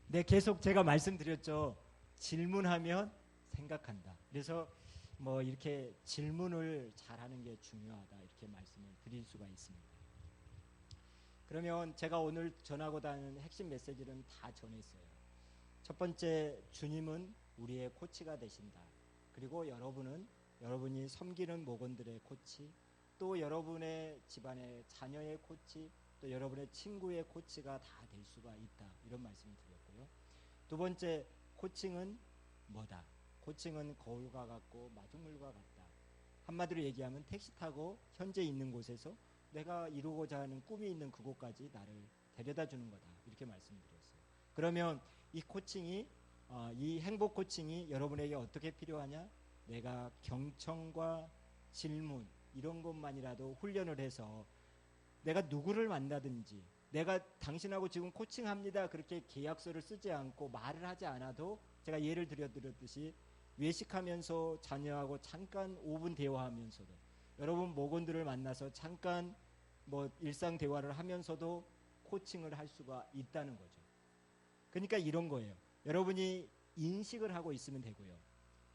네, 계속 제가 말씀드렸죠. 질문하면 생각한다. 그래서 뭐 이렇게 질문을 잘하는 게 중요하다, 이렇게 말씀을 드릴 수가 있습니다. 그러면 제가 오늘 전하고 다니는 핵심 메시지는 다 전했어요. 첫 번째, 주님은 우리의 코치가 되신다. 그리고 여러분은 여러분이 섬기는 목원들의 코치, 또 여러분의 집안의 자녀의 코치, 또 여러분의 친구의 코치가 다 될 수가 있다, 이런 말씀을 드렸고요. 두 번째, 코칭은 뭐다? 코칭은 거울과 같고 마중물과 같다. 한마디로 얘기하면 택시 타고 현재 있는 곳에서 내가 이루고자 하는 꿈이 있는 그곳까지 나를 데려다 주는 거다, 이렇게 말씀드렸어요. 그러면 이 코칭이 이 행복 코칭이 여러분에게 어떻게 필요하냐? 내가 경청과 질문 이런 것만이라도 훈련을 해서 내가 누구를 만나든지, 내가 당신하고 지금 코칭합니다 그렇게 계약서를 쓰지 않고 말을 하지 않아도, 제가 예를 드렸듯이 외식하면서 자녀하고 잠깐 5분 대화하면서도, 여러분 목원들을 만나서 잠깐 뭐 일상 대화를 하면서도 코칭을 할 수가 있다는 거죠. 그러니까 이런 거예요. 여러분이 인식을 하고 있으면 되고요.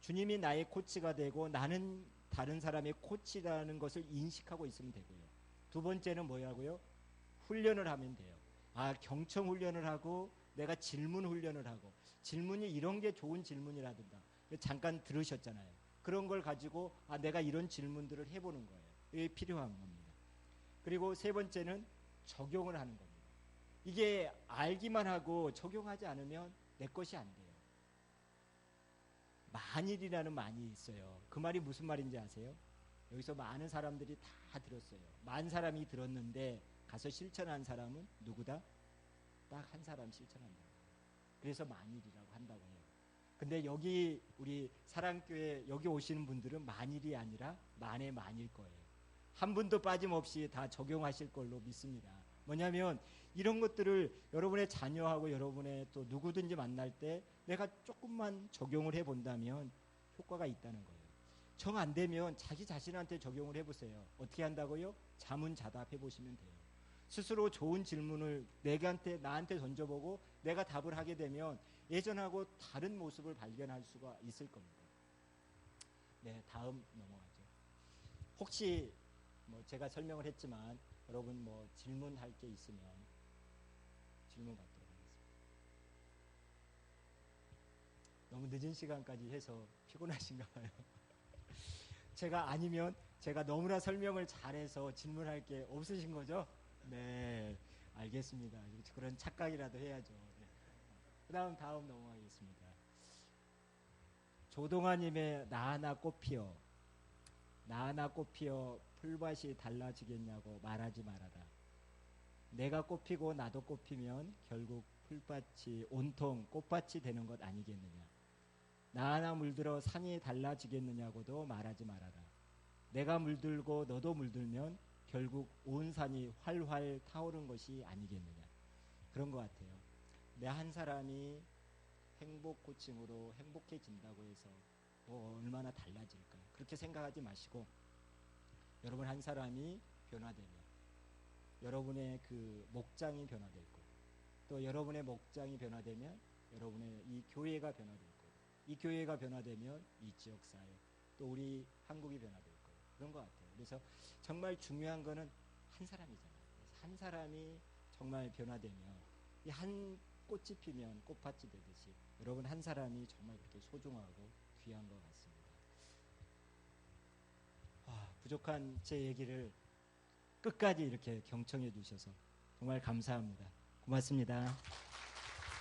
주님이 나의 코치가 되고 나는 다른 사람의 코치라는 것을 인식하고 있으면 되고요. 두 번째는 뭐냐고요? 훈련을 하면 돼요. 아, 경청 훈련을 하고 내가 질문 훈련을 하고, 질문이 이런 게 좋은 질문이라든가 잠깐 들으셨잖아요. 그런 걸 가지고 아, 내가 이런 질문들을 해보는 거예요. 이게 필요한 겁니다. 그리고 세 번째는 적용을 하는 겁니다. 이게 알기만 하고 적용하지 않으면 내 것이 안 돼요. 만일이라는 말이 있어요. 그 말이 무슨 말인지 아세요? 여기서 많은 사람들이 다 들었어요. 만 사람이 들었는데 가서 실천한 사람은 누구다? 딱 한 사람 실천한다. 그래서 만일이라고 한다고 해요. 근데 여기 우리 사랑교회 여기 오시는 분들은 만일이 아니라 만의 만일 거예요. 한 분도 빠짐없이 다 적용하실 걸로 믿습니다. 뭐냐면 이런 것들을 여러분의 자녀하고 여러분의 또 누구든지 만날 때 내가 조금만 적용을 해본다면 효과가 있다는 거예요. 정 안 되면 자기 자신한테 적용을 해보세요. 어떻게 한다고요? 자문자답 해보시면 돼요. 스스로 좋은 질문을 나한테 던져보고 내가 답을 하게 되면 예전하고 다른 모습을 발견할 수가 있을 겁니다. 네, 다음 넘어가죠. 혹시 뭐 제가 설명을 했지만 여러분 뭐 질문할 게 있으면 질문 받도록 하겠습니다. 너무 늦은 시간까지 해서 피곤하신가 봐요. 제가 아니면 제가 너무나 설명을 잘해서 질문할 게 없으신 거죠? 네, 알겠습니다. 그런 착각이라도 해야죠. 네. 다음 넘어가겠습니다. 조동아님의 나하나 꽃피어, 나하나 꽃피어 풀밭이 달라지겠냐고 말하지 말아라. 내가 꽃피고 나도 꽃피면 결국 풀밭이 온통 꽃밭이 되는 것 아니겠느냐. 나하나 물들어 산이 달라지겠느냐고도 말하지 말아라. 내가 물들고 너도 물들면 결국 온 산이 활활 타오른 것이 아니겠느냐. 그런 것 같아요. 내 한 사람이 행복 코칭으로 행복해진다고 해서 뭐 얼마나 달라질까, 그렇게 생각하지 마시고, 여러분 한 사람이 변화되면 여러분의 그 목장이 변화될 거고, 또 여러분의 목장이 변화되면 여러분의 이 교회가 변화될 거고, 이 교회가 변화되면 이 지역사회, 또 우리 한국이 변화될 거예요. 그런 것 같아요. 그래서 정말 중요한 거는 한 사람이잖아요. 한 사람이 정말 변화되면 이 한 꽃이 피면 꽃밭이 되듯이 여러분 한 사람이 정말 그렇게 소중하고 귀한 것 같습니다. 부족한 제 얘기를 끝까지 이렇게 경청해 주셔서 정말 감사합니다. 고맙습니다.